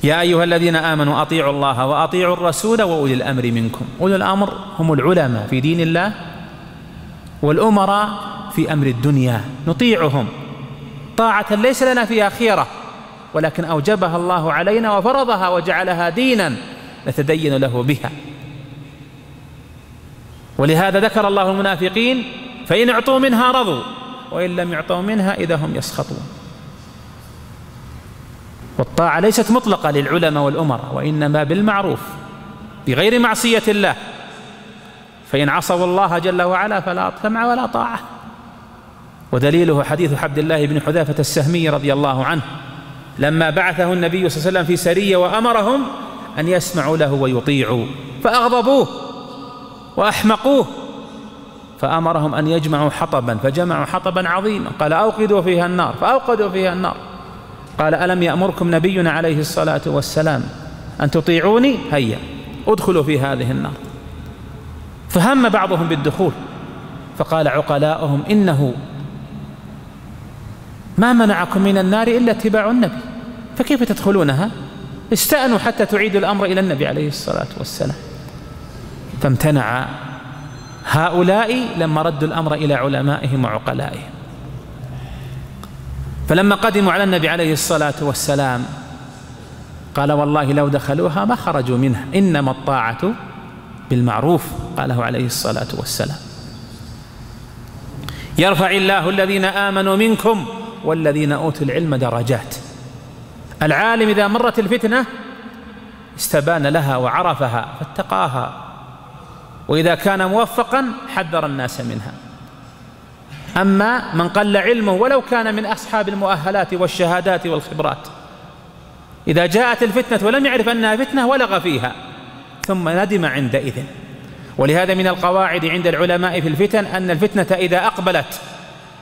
يا أيها الذين آمنوا أطيعوا الله وأطيعوا الرسول وأولي الأمر منكم. أولي الأمر هم العلماء في دين الله والأمراء في أمر الدنيا، نطيعهم طاعة ليس لنا فيها خيرة، ولكن أوجبها الله علينا وفرضها وجعلها دينا نتدين له بها. ولهذا ذكر الله المنافقين: فإن اعطوا منها رضوا وإن لم يعطوا منها إذا هم يسخطون. والطاعة ليست مطلقة للعلماء والأمراء، وإنما بالمعروف بغير معصية الله. فإن عصوا الله جل وعلا فلا سمع ولا طاعة. ودليله حديث عبد الله بن حذافة السهمي رضي الله عنه لما بعثه النبي صلى الله عليه وسلم في سرية وأمرهم أن يسمعوا له ويطيعوا، فأغضبوه وأحمقوه، فأمرهم أن يجمعوا حطبا، فجمعوا حطبا عظيما، قال: أوقدوا فيها النار، فأوقدوا فيها النار. قال: ألم يأمركم نبينا عليه الصلاة والسلام أن تطيعوني؟ هيا ادخلوا في هذه النار. فهم بعضهم بالدخول، فقال عقلاؤهم: إنه ما منعكم من النار إلا اتباع النبي، فكيف تدخلونها؟ استأنوا حتى تعيدوا الأمر إلى النبي عليه الصلاة والسلام. فامتنع هؤلاء لما ردوا الأمر إلى علمائهم وعقلائهم. فلما قدموا على النبي عليه الصلاة والسلام قال: والله لو دخلوها ما خرجوا منها، إنما الطاعة بالمعروف، قاله عليه الصلاة والسلام. يرفع الله الذين آمنوا منكم والذين أوتوا العلم درجات. العالم إذا مرت الفتنة استبان لها وعرفها فاتقاها، وإذا كان موفقا حذر الناس منها. أما من قل علمه ولو كان من أصحاب المؤهلات والشهادات والخبرات، إذا جاءت الفتنة ولم يعرف أنها فتنة ولغ فيها ثم ندم عندئذ. ولهذا من القواعد عند العلماء في الفتن أن الفتنة إذا أقبلت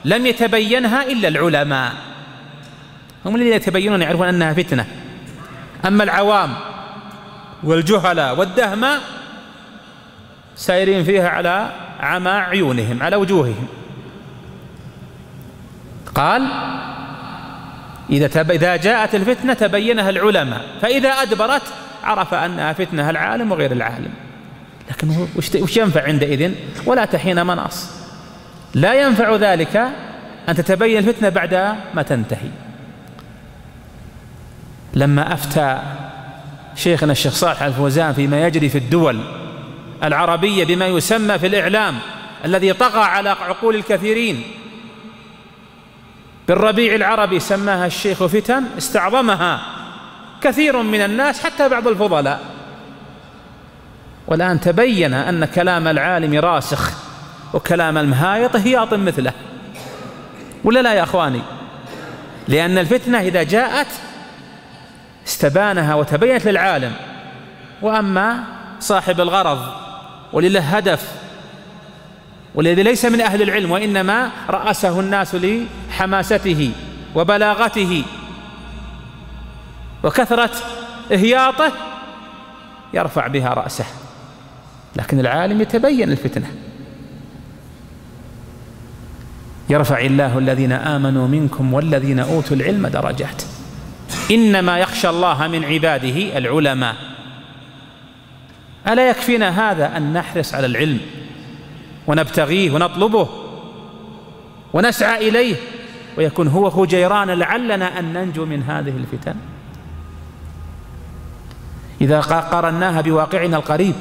لم يتبينها إلا العلماء، هم الذين يتبينون يعرفون أنها فتنة. أما العوام والجهلاء والدهماء سائرين فيها على عمى عيونهم، على وجوههم. قال: إذا جاءت الفتنة تبينها العلماء، فإذا أدبرت عرف أنها فتنة العالم وغير العالم. لكن وش ينفع عندئذ؟ ولا تحين مناص. لا ينفع ذلك أن تتبين الفتنة بعد ما تنتهي. لما أفتى شيخنا الشيخ صالح الفوزان فيما يجري في الدول العربية بما يسمى في الإعلام الذي طغى على عقول الكثيرين بالربيع العربي، سماها الشيخ فتن، استعظمها كثير من الناس حتى بعض الفضلاء. والآن تبين أن كلام العالم راسخ وكلام المهايط هياط مثله، ولا لا يا أخواني؟ لأن الفتنة إذا جاءت استبانها وتبينت للعالم وأما صاحب الغرض والذي له هدف والذي ليس من أهل العلم وإنما رأسه الناس لحماسته وبلاغته وكثرة إهياطه يرفع بها رأسه. لكن العالم يتبين الفتنة. يرفع الله الذين آمنوا منكم والذين أوتوا العلم درجات. إنما يخشى الله من عباده العلماء. ألا يكفينا هذا أن نحرص على العلم ونبتغيه ونطلبه ونسعى إليه ويكون هو خجيران لعلنا أن ننجو من هذه الفتن؟ إذا قارناها بواقعنا القريب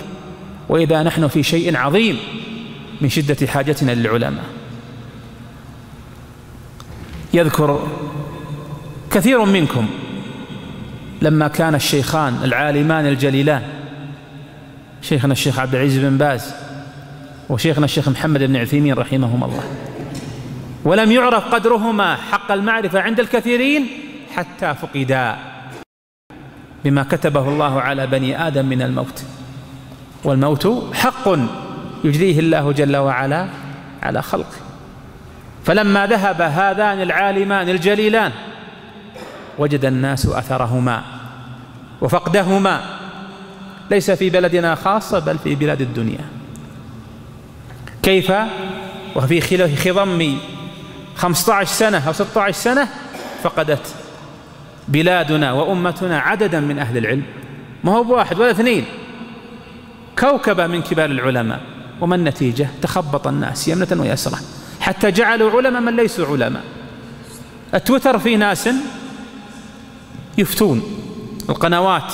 وإذا نحن في شيء عظيم من شدة حاجتنا للعلماء. يذكر كثير منكم لما كان الشيخان العالمان الجليلان شيخنا الشيخ عبد العزيز بن باز وشيخنا الشيخ محمد بن عثيمين رحمهم الله، ولم يعرف قدرهما حق المعرفة عند الكثيرين حتى فقدا بما كتبه الله على بني آدم من الموت، والموت حق يجريه الله جل وعلا على خلقه. فلما ذهب هذان العالمان الجليلان وجد الناس أثرهما وفقدهما ليس في بلدنا خاصة بل في بلاد الدنيا. كيف وفي خضم 15 سنة أو 16 سنة فقدت بلادنا وأمتنا عددا من أهل العلم، ما هو بواحد ولا اثنين، كوكبة من كبار العلماء. وما النتيجة؟ تخبط الناس يمنة ويسرة حتى جعلوا علماء من ليسوا علماء. التويتر فيه ناس يفتون، القنوات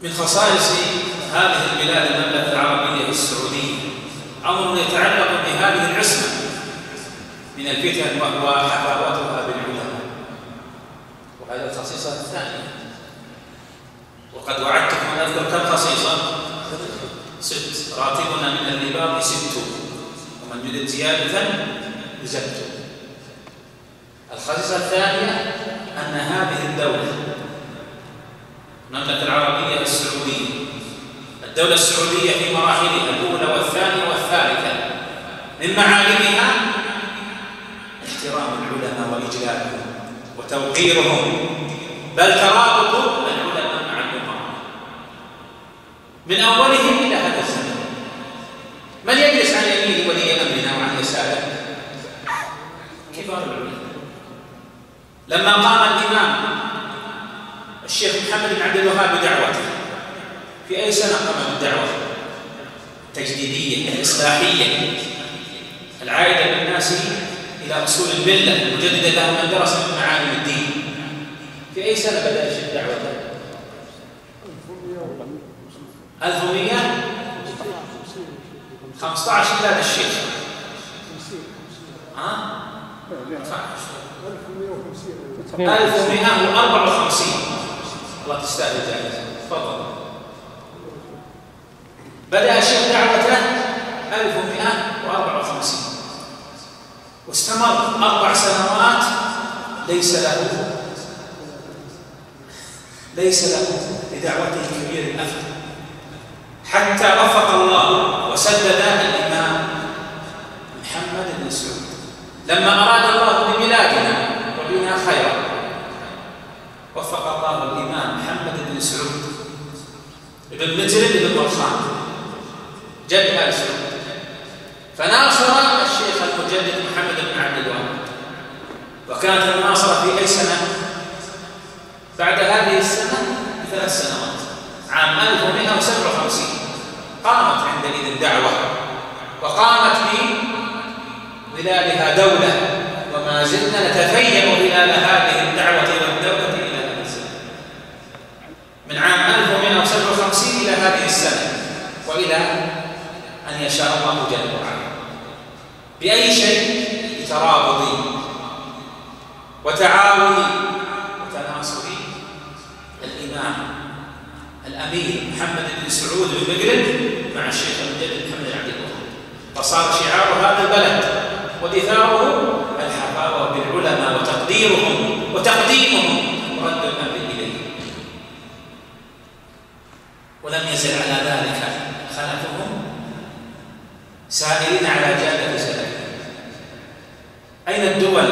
من خصائص هذه البلاد المملكة العربية السعودية أمر يتعلق بهذه العصمة من الفتن وهو حفاوتها بالعلماء، وهذا الخصيصة الثانية. وقد وعدتكم أن أذكر كم خصيصة؟ 6. راتبنا من الرباط 6 ومن يريد زيادة يزد. الخصيصة الثانية أن هذه الدولة المملكة العربية السعودية، الدولة السعودية في مراحلها الأولى والثانية والثالثة من معالمها احترام العلماء وإجلالهم وتوقيرهم، بل ترابط العلماء مع الأمراء من أولهم إلى هذا الزمن. من يجلس عن يمين ولي أمرنا وعن يساره؟ كبار العلماء. لما قام الإمام الشيخ محمد بن عبد الوهاب بدعوته في أي سنة قام بالدعوة التجديدية الإصلاحية العائدة بالناس إلى أصول الملة المجددة له من درس من معالم الدين؟ في أي سنة بدأ الشيخ دعوته؟ 1115 ميلاد الشيخ. 1154. الله تستاهل الجائزة. تفضل. بدأ الشيخ دعوته 1154 واستمر 4 سنوات ليس له لدعوته كبير الأثر، حتى وفق الله وسدد الإمام محمد بن سعود لما أراد الله ببلادنا وبنا خيرا. وفق الله الإمام محمد بن سعود ابن مجرد بن مرخان جد آل سعود، فناصر الشيخ المجدد محمد بن عبد الوهاب. وكانت المناصرة في أي سنة؟ بعد هذه السنة ب3 سنوات، عام 1157 قامت عندئذ دعوة وقامت بظلالها دولة، وما زلنا نتفيأ خلال هذه الدعوة والدولة إلى هذه السنة، من عام 1157 إلى هذه السنة، وإلى أن يشاء الله جل وعلا. بأي شيء؟ بترابط وتعاون وتناصر الإمام الأمير محمد بن سعود بن مجرد مع الشيخ المجدد محمد بن عبد الوهاب، فصار شعار هذا البلد وادثاره الحفاوة بالعلماء وتقديرهم وتقديمهم ورد الأمر إليه. ولم يزل على ذلك خلفهم سائرين على جادة سلفهم. أين الدول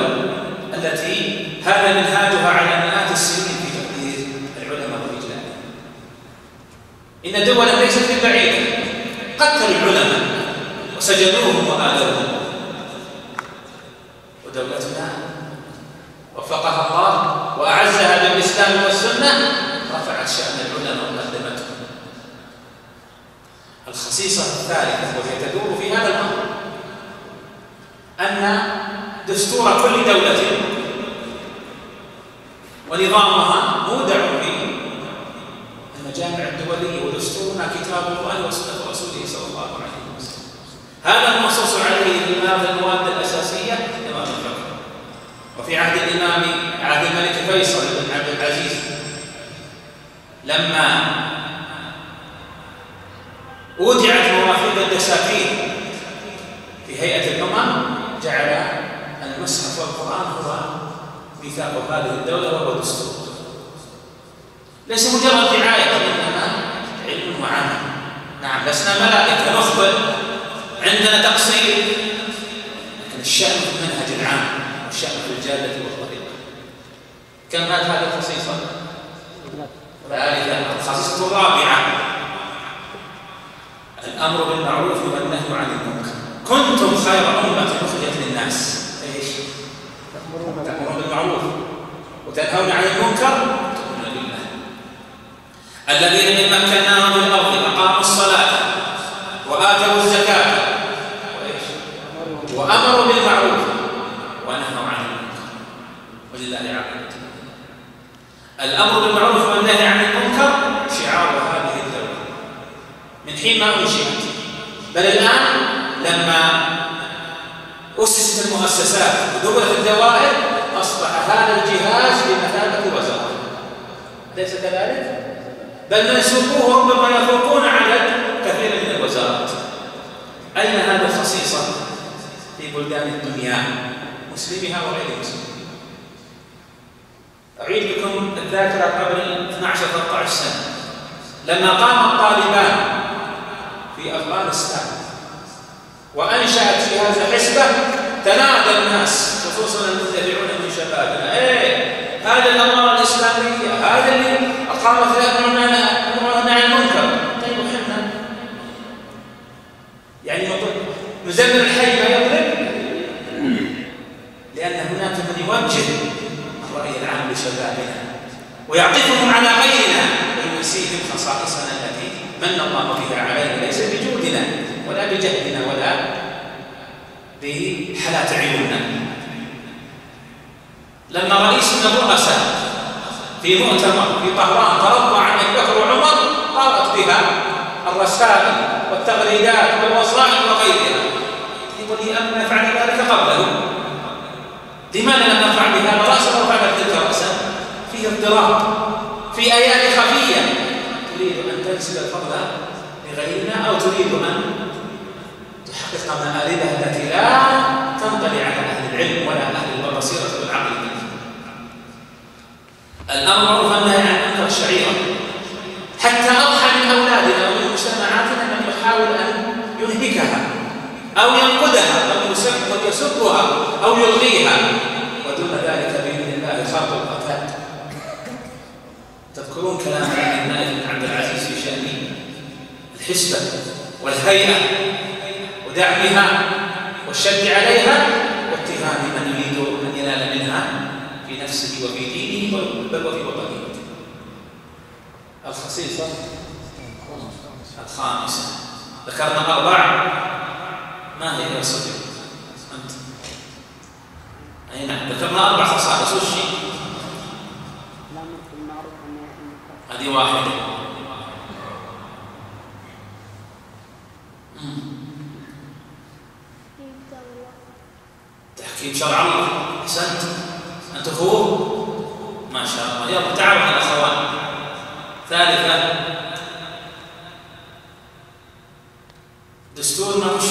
التي هذا منهاجها على مئات السنين في تقدير العلماء وإجلالهم؟ إن دولا ليست ببعيدة قتلوا العلماء وسجنوهم وآذوهم، ودولتنا وفقها الله وأعزها بالإسلام والسنة رفعت شأن العلماء وقدمتهم. الخصيصة الثالثة وهي تدور في هذا الأمر أن دستور كل دولة ونظامها مودع في المجامع الدولية، ودستورنا كتاب الله وسنة رسوله صلى الله عليه وسلم. هذا المنصوص عليه في هذه المواد الأساسية نظام الحكم. وفي عهد الملك فيصل بن عبد العزيز لما وضعت مواثيق الدساتير في هيئة الأمم جعل المصحف والقرآن هو ميثاق هذه الدولة وهو دستور، ليس مجرد رعاية إنما علم وعمل. نعم لسنا ملائكة نخبر، عندنا تقصير، لكن الشأن في المنهج العام والشأن في الجادة والطريقة. كم هذه الخصيصة؟ الخصيصة الرابعة الأمر بالمعروف والنهي عن المنكر. كنتم خير أمة أخرجت للناس. إيش؟ تأمرون بالمعروف وتنهون عن المنكر تؤمنون بالله. الذين إن مكناهم في الأرض أقاموا الصلاة وآتوا الزكاة وأمروا بالمعروف ونهوا عن المنكر ولله عاقبة الأمر بالمعروف والنهي عن المنكر شعار هذه الدولة من حين ما أنشئت، بل الآن لما أسست المؤسسات ودولت الدوائر أصبح هذا الجهاز بمثابة وزارة، ليس كذلك؟ بل منسوبوه ربما يفوقون عدد كثير من الوزارات. أين هذه الخصيصة في بلدان الدنيا مسلمها وغير مسلمها؟ أعيد لكم الذاكرة قبل 12-13 سنة لما قام الطالبان في أفغانستان وأنشأت جهاز حزبة، تنادى الناس خصوصا المندفعون من شبابنا هذا الأمر الإسلامية، هذا اللي أقامت الأمر عن المنكر. طيب وحنا يعني مزمر الحي ما يضرب، لأن هناك من يوجه الرأي العام لشبابنا ويعطفهم على غيرنا وينسيهم خصائصنا التي من الله بها علينا، ليس بجودنا ولا بجهدنا ولا بحالات عيوننا. لما رئيس من الرؤساء في مؤتمر في طهران ترضى عن ابي بكر وعمر قرأت بها الرسائل والتغريدات والوصائل وغيرها. ولي أن نفعل ذلك قبله، لماذا لم نفعل بهذا رأسا ورفعنا تلك رأسا؟ فيه اضطراب، في آيات خفية تريد أن تنسب الفضل لغيرنا أو تريد أن تحقق مآربها التي لا تنطلي على أهل العلم ولا أهل البصيرة والعقل. الأمر معروف والنهي عن المنكر شعيرة، حتى أضحى من أولادنا ومن مجتمعاتنا من يحاول أن ينهكها أو ينقدها أو يسبها أو يلغيها، ودون ذلك بإذن الله خلق القتال. تذكرون كلام النائب بن عبد العزيز في شأن الحسبة والهيئة ودعمها والشد عليها واتهام من يريد أن ينال منها في نفسه وفي دينه بل وفي وطنه. الخصيصة الخامسة ذكرنا 4، ما هي يا صديق أنت؟ أي نعم ذكرنا 4 خصائص. وش هي؟ هذه واحدة. تحكيم شرع الله. أحسنت، أنت أخوه ما شاء الله. يلا تعالوا يا أخوان. ثالثا دستورنا وش؟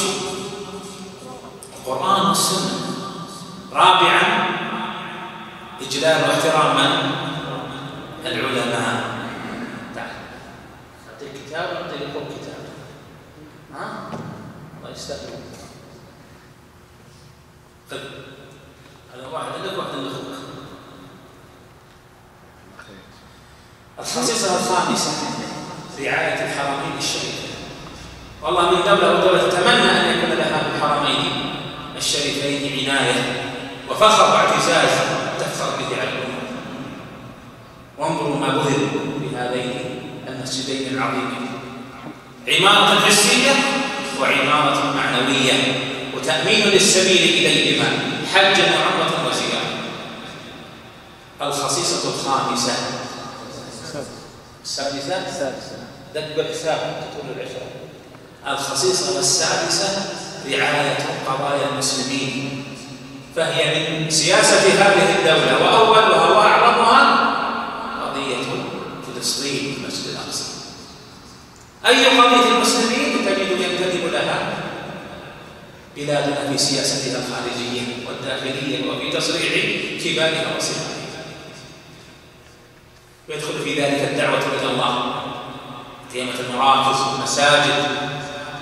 القرآن والسنة. رابعا إجلال واحترام من؟ العلماء. تعال أعطيك كتاب أعطيك كتاب، الله يستاهل. خذ هذا واحد عندك واحد عند أخوك. الخصيصة الخامسة رعاية الحرمين الشريفين. والله من دولة ودولة تتمنى أن يكون لها الحرمين الشريفين عناية وفخر واعتزاز تفخر به على الأمة. وانظروا ما بذل بهذين المسجدين العظيمين، عمارة حسية وعمارة معنوية، وتأمين للسبيل إليهما حجا وعمرة وزيارة. الخصيصة الخامسة السادسة دق بالحساب تقول العشرة. الخصيصة السادسة رعاية قضايا المسلمين، فهي من سياسة هذه الدولة وأولها وأعظمها قضية فلسطين في المسجد الأقصى. أي قضية المسلمين تجد ينتدب لها بلادنا في سياستها الخارجية والداخلية وفي تصريح كبارها وصغارها. ويدخل في ذلك الدعوة إلى الله، قيامة المراكز والمساجد،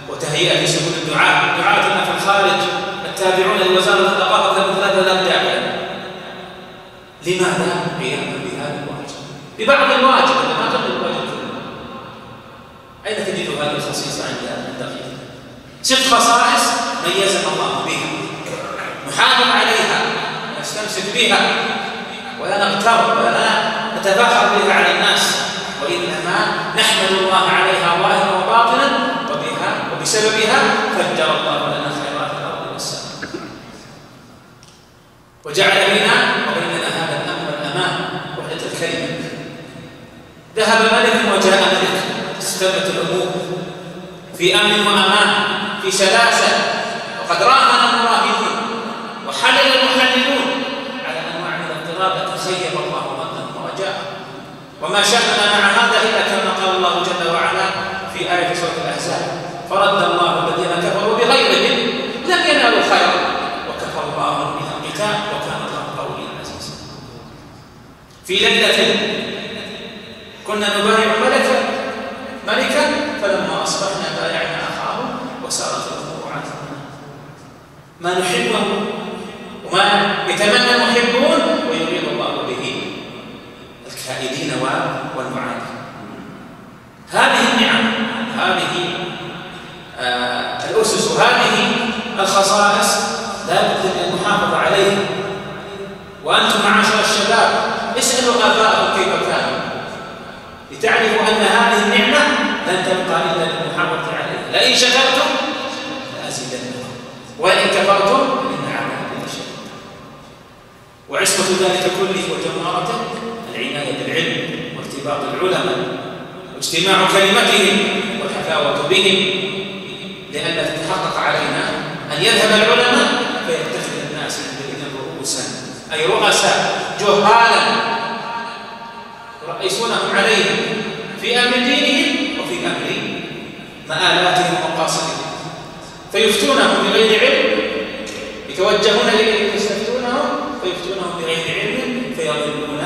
وتهيئة سبل الدعاء. دعاتنا في الخارج التابعون لوزارة الثقافة من 3000 داعية. لماذا؟ قياما بهذا الواجب، ببعض الواجب ما قبل الواجب كله. أين تجد هذه الخصيصة عند غيرنا؟ 6 خصائص ميزنا الله بها، نحافظ عليها ونستمسك بها ولا نغتر ولا نتفاخر بها على الناس، وإنما نحمد الله عليها ظاهرا وباطنا، وبسببها فجر الله لنا خيرات الأرض والسماء، وجعل بنا وبيننا هذا الأمن والأمان وحدة الكلمة. ذهب ملك وجاء ملك، استتبت الأمور في أمن وأمان في سلاسة، وقد راهن المراهنون وحلل المحللون على أنواع الاضطراب. تخيب الله ظنهم ورجاءهم، وما شأننا مع هذا إلا كما قال الله جل وعلا في آية سورة الأحزاب: فرد الله الذين كفروا بغيرهم لم ينالوا خيرا وكفى الله بها القتال وكان الله قويا عزيزا. في ليلة كنا نبايع ملكا فلما أصبحنا بايعنا أخاه وسارت الأمور عزما. ما نحبه وما يتمنى المحبون ويريد الله به الكائدين والمعادين. هذه النعم، هذه الأسس، وهذه الخصائص لا بد أن نحافظ عليها. وأنتم معاشر الشباب اسألوا آباءكم كيف كانوا لتعرفوا أن هذه النعمة لن تبقى إلا بالمحافظة عليها. لئن شكرتم لأزيدنكم وإن كفرتم إن عذابي لشديد. وعصمة ذلك كله وجمارته العناية بالعلم وارتباط العلماء واجتماع كلمتهم والحفاوة بهم، لأن تتحقق علينا أن يذهب العلماء فيتخذ الناس الذين رؤوسا أي رؤساء جهالا يرئيسونهم عليهم في أمر دينهم وفي أمر مآلاتهم ومقاصدهم، فيفتونهم بغير علم، يتوجهون إليهم يستفتونهم فيفتونهم بغير علم فيضلون،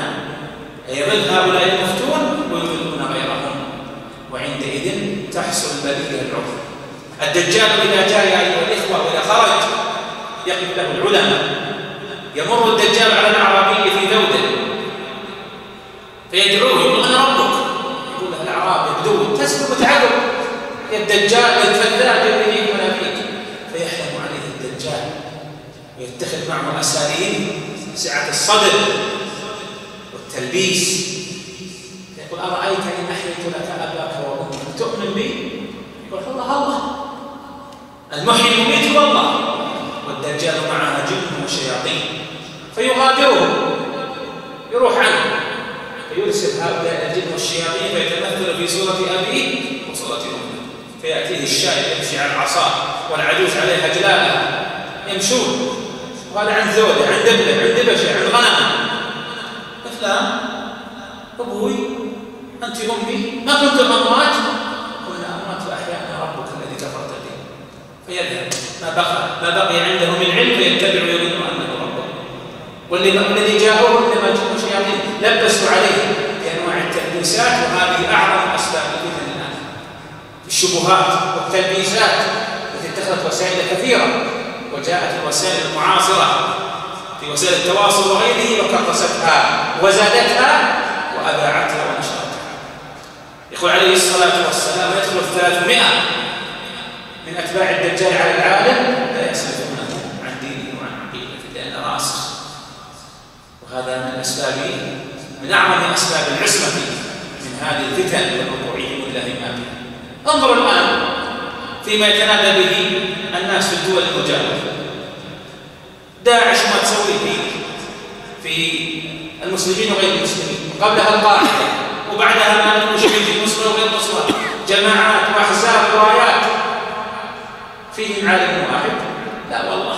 يضل هؤلاء المفتون ويضلون غيرهم، وعندئذ تحصل البلية العظمى. الدجال إذا جاء يا أيها الإخوة وإذا خرج يقف له العلماء، يمر الدجال على الأعرابي في ذوده فيدعوه يقول أنا ربك، يقول له الأعرابي بدو تسلم وتعالوا يا الدجال الكذاب الذي منافيك، فيحلم عليه الدجال ويتخذ معه أساليب سعة الصدر والتلبيس، يقول أرأيت إن أحييت لك أباك وأمك تؤمن بي؟ يقول الله المحيي المميت هو الله، والدجال معها جن وشياطين فيغادره يروح عنه فيرسل هؤلاء الجن والشياطين فيتمثل في صورة أبيه وصورة أمه، فيأتيه الشايب يمشي على العصا والعجوز عليها جلالة يمشون، وهذا عن زوجه عن دبله عن دبشه عن غنمه، فلان أبوي أنت أمي ما كنت أموات، كنا أموات فأحيانا ربك الذي كفرت به، فيذهب ما بقي عنده من علم فيتبع ويظن انه ربه. والذي جاءوه انما جاءوا شياطين لبسوا عليه بانواع التلبيسات، وهذه اعظم اسباب الفتن الان. الشبهات والتلبيسات التي اتخذت وسائل كثيره، وجاءت الوسائل المعاصره في وسائل التواصل وغيره وكرستها وزادتها واذاعتها ونشرتها. يقول عليه الصلاه والسلام: يدخل 300 من اتباع الدجال على العالم لا يصرفونه عن دينه وعن عقيدته لان راسخ. وهذا من اعظم اسباب العصمه من هذه الفتن والوقوع في مدلهمات. انظروا الان فيما يتنادى به الناس في الدول المجاوره. داعش ما تسوي في المسلمين وغير المسلمين، قبلها القاعده وبعدها ما نقول في مصر وغير مصر، جماعات واحزاب ورايات. فيهم عالم واحد؟ لا والله،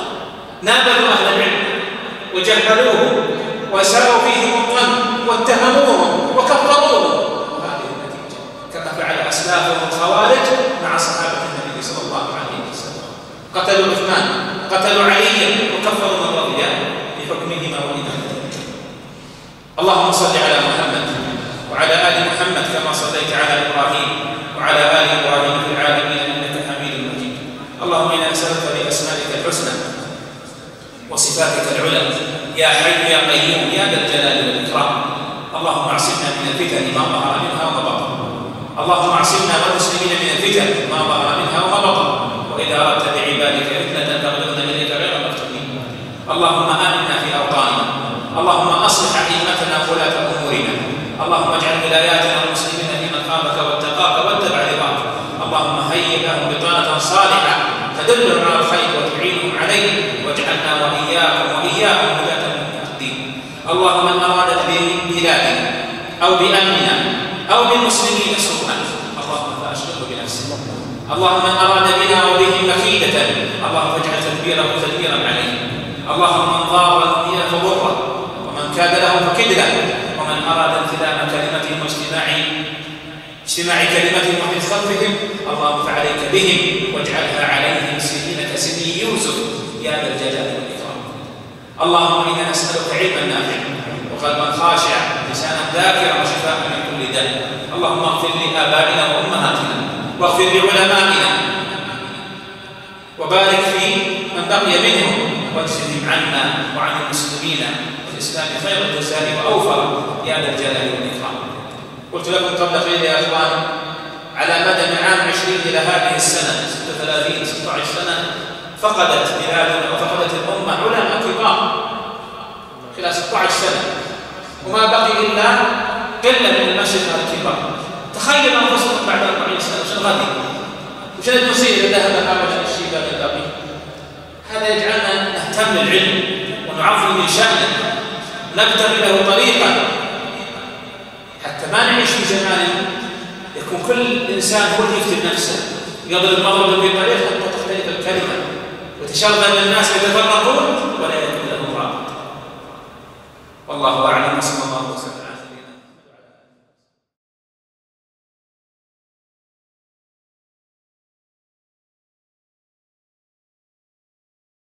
نابذوا اهل العلم وجهلوهم وساروا فيهم الظن واتهموهم وكفروهم، وهذه النتيجه كما فعل اسلافهم الخوارج مع صحابه النبي صلى الله عليه وسلم. قتلوا عثمان، قتلوا عليا، وكفروا من رضي بحكمهما وإمامهما. اللهم صل على محمد وعلى آل محمد كما صليت على إبراهيم وعلى آل إبراهيم في العالمين إنك حميد مجيد. اللهم إنا نسألك بأسمائك الحسنى وصفاتك العلى يا حي يا قيوم يا ذا الجلال والإكرام. اللهم اعصمنا من الفتن ما ظهر منها وما بطن. اللهم اعصمنا والمسلمين من الفتن ما ظهر منها وما بطن. وإذا أردت بعبادك فتنة تغلبن إليك غير مفتونين. اللهم آمنا في أوطاننا. اللهم أصلح أئمتنا وولاة أمورنا. اللهم اجعل ولاياتنا المسلمين فيمن خافك واتقاك واتبع رضاك. اللهم هيئ لهم بطانة صالحة تدلهم على الخير وتعينهم عليه، واجعلنا وإياكم هداة مهتدين. اللهم من أراد ببلادنا أو بأمننا أو بالمسلمين سوءا اللهم فأشغله بنفسه. اللهم من أراد بنا وبهم مكيدة اللهم فاجعل تدبيره تدبيرا عليه. اللهم من ضار بنا فضره، ومن كاد له فكد له، ومن أراد انفلام كلمتهم واجتماع كلمتهم ومن خلفهم اللهم فعليك بهم واجعلها عليهم سنين كسني يوسف يا ذا الجلال والإكرام. اللهم إنا نسألك علما نافعا وقلبا خاشعا لسانا ذاكرا وشفاء من كل داء. اللهم اغفر لآبائنا وأمهاتنا واغفر لعلمائنا وبارك في من بقي منهم واجزهم عنا وعن المسلمين والإسلام خير الجزاء وأوفر يا ذا الجلال والإكرام. قلت لكم قبل قليل يا أخوان على مدى من عام 20 إلى هذه السنة 16 سنة فقدت بلادنا وفقدت الأمة علماء كبار خلال 16 سنة، وما بقي إلا قلة من المشايخ الكبار. تخيل أنفسكم بعد 40 سنة وش الغد وش المصير إذا ذهب هؤلاء الشيبان الباقين. هذا يجعلنا نهتم بالعلم ونعظم من شأنه، نبتغي له طريقا حتى ما نعيش في زمان يكون كل إنسان هو اللي يفتن نفسه، يضرب مضربا في طريق حتى تختلف الكلمة وتشرذم الناس يتفرقون ولا يكون لهم رابط. والله أعلم. صلى الله وسلم.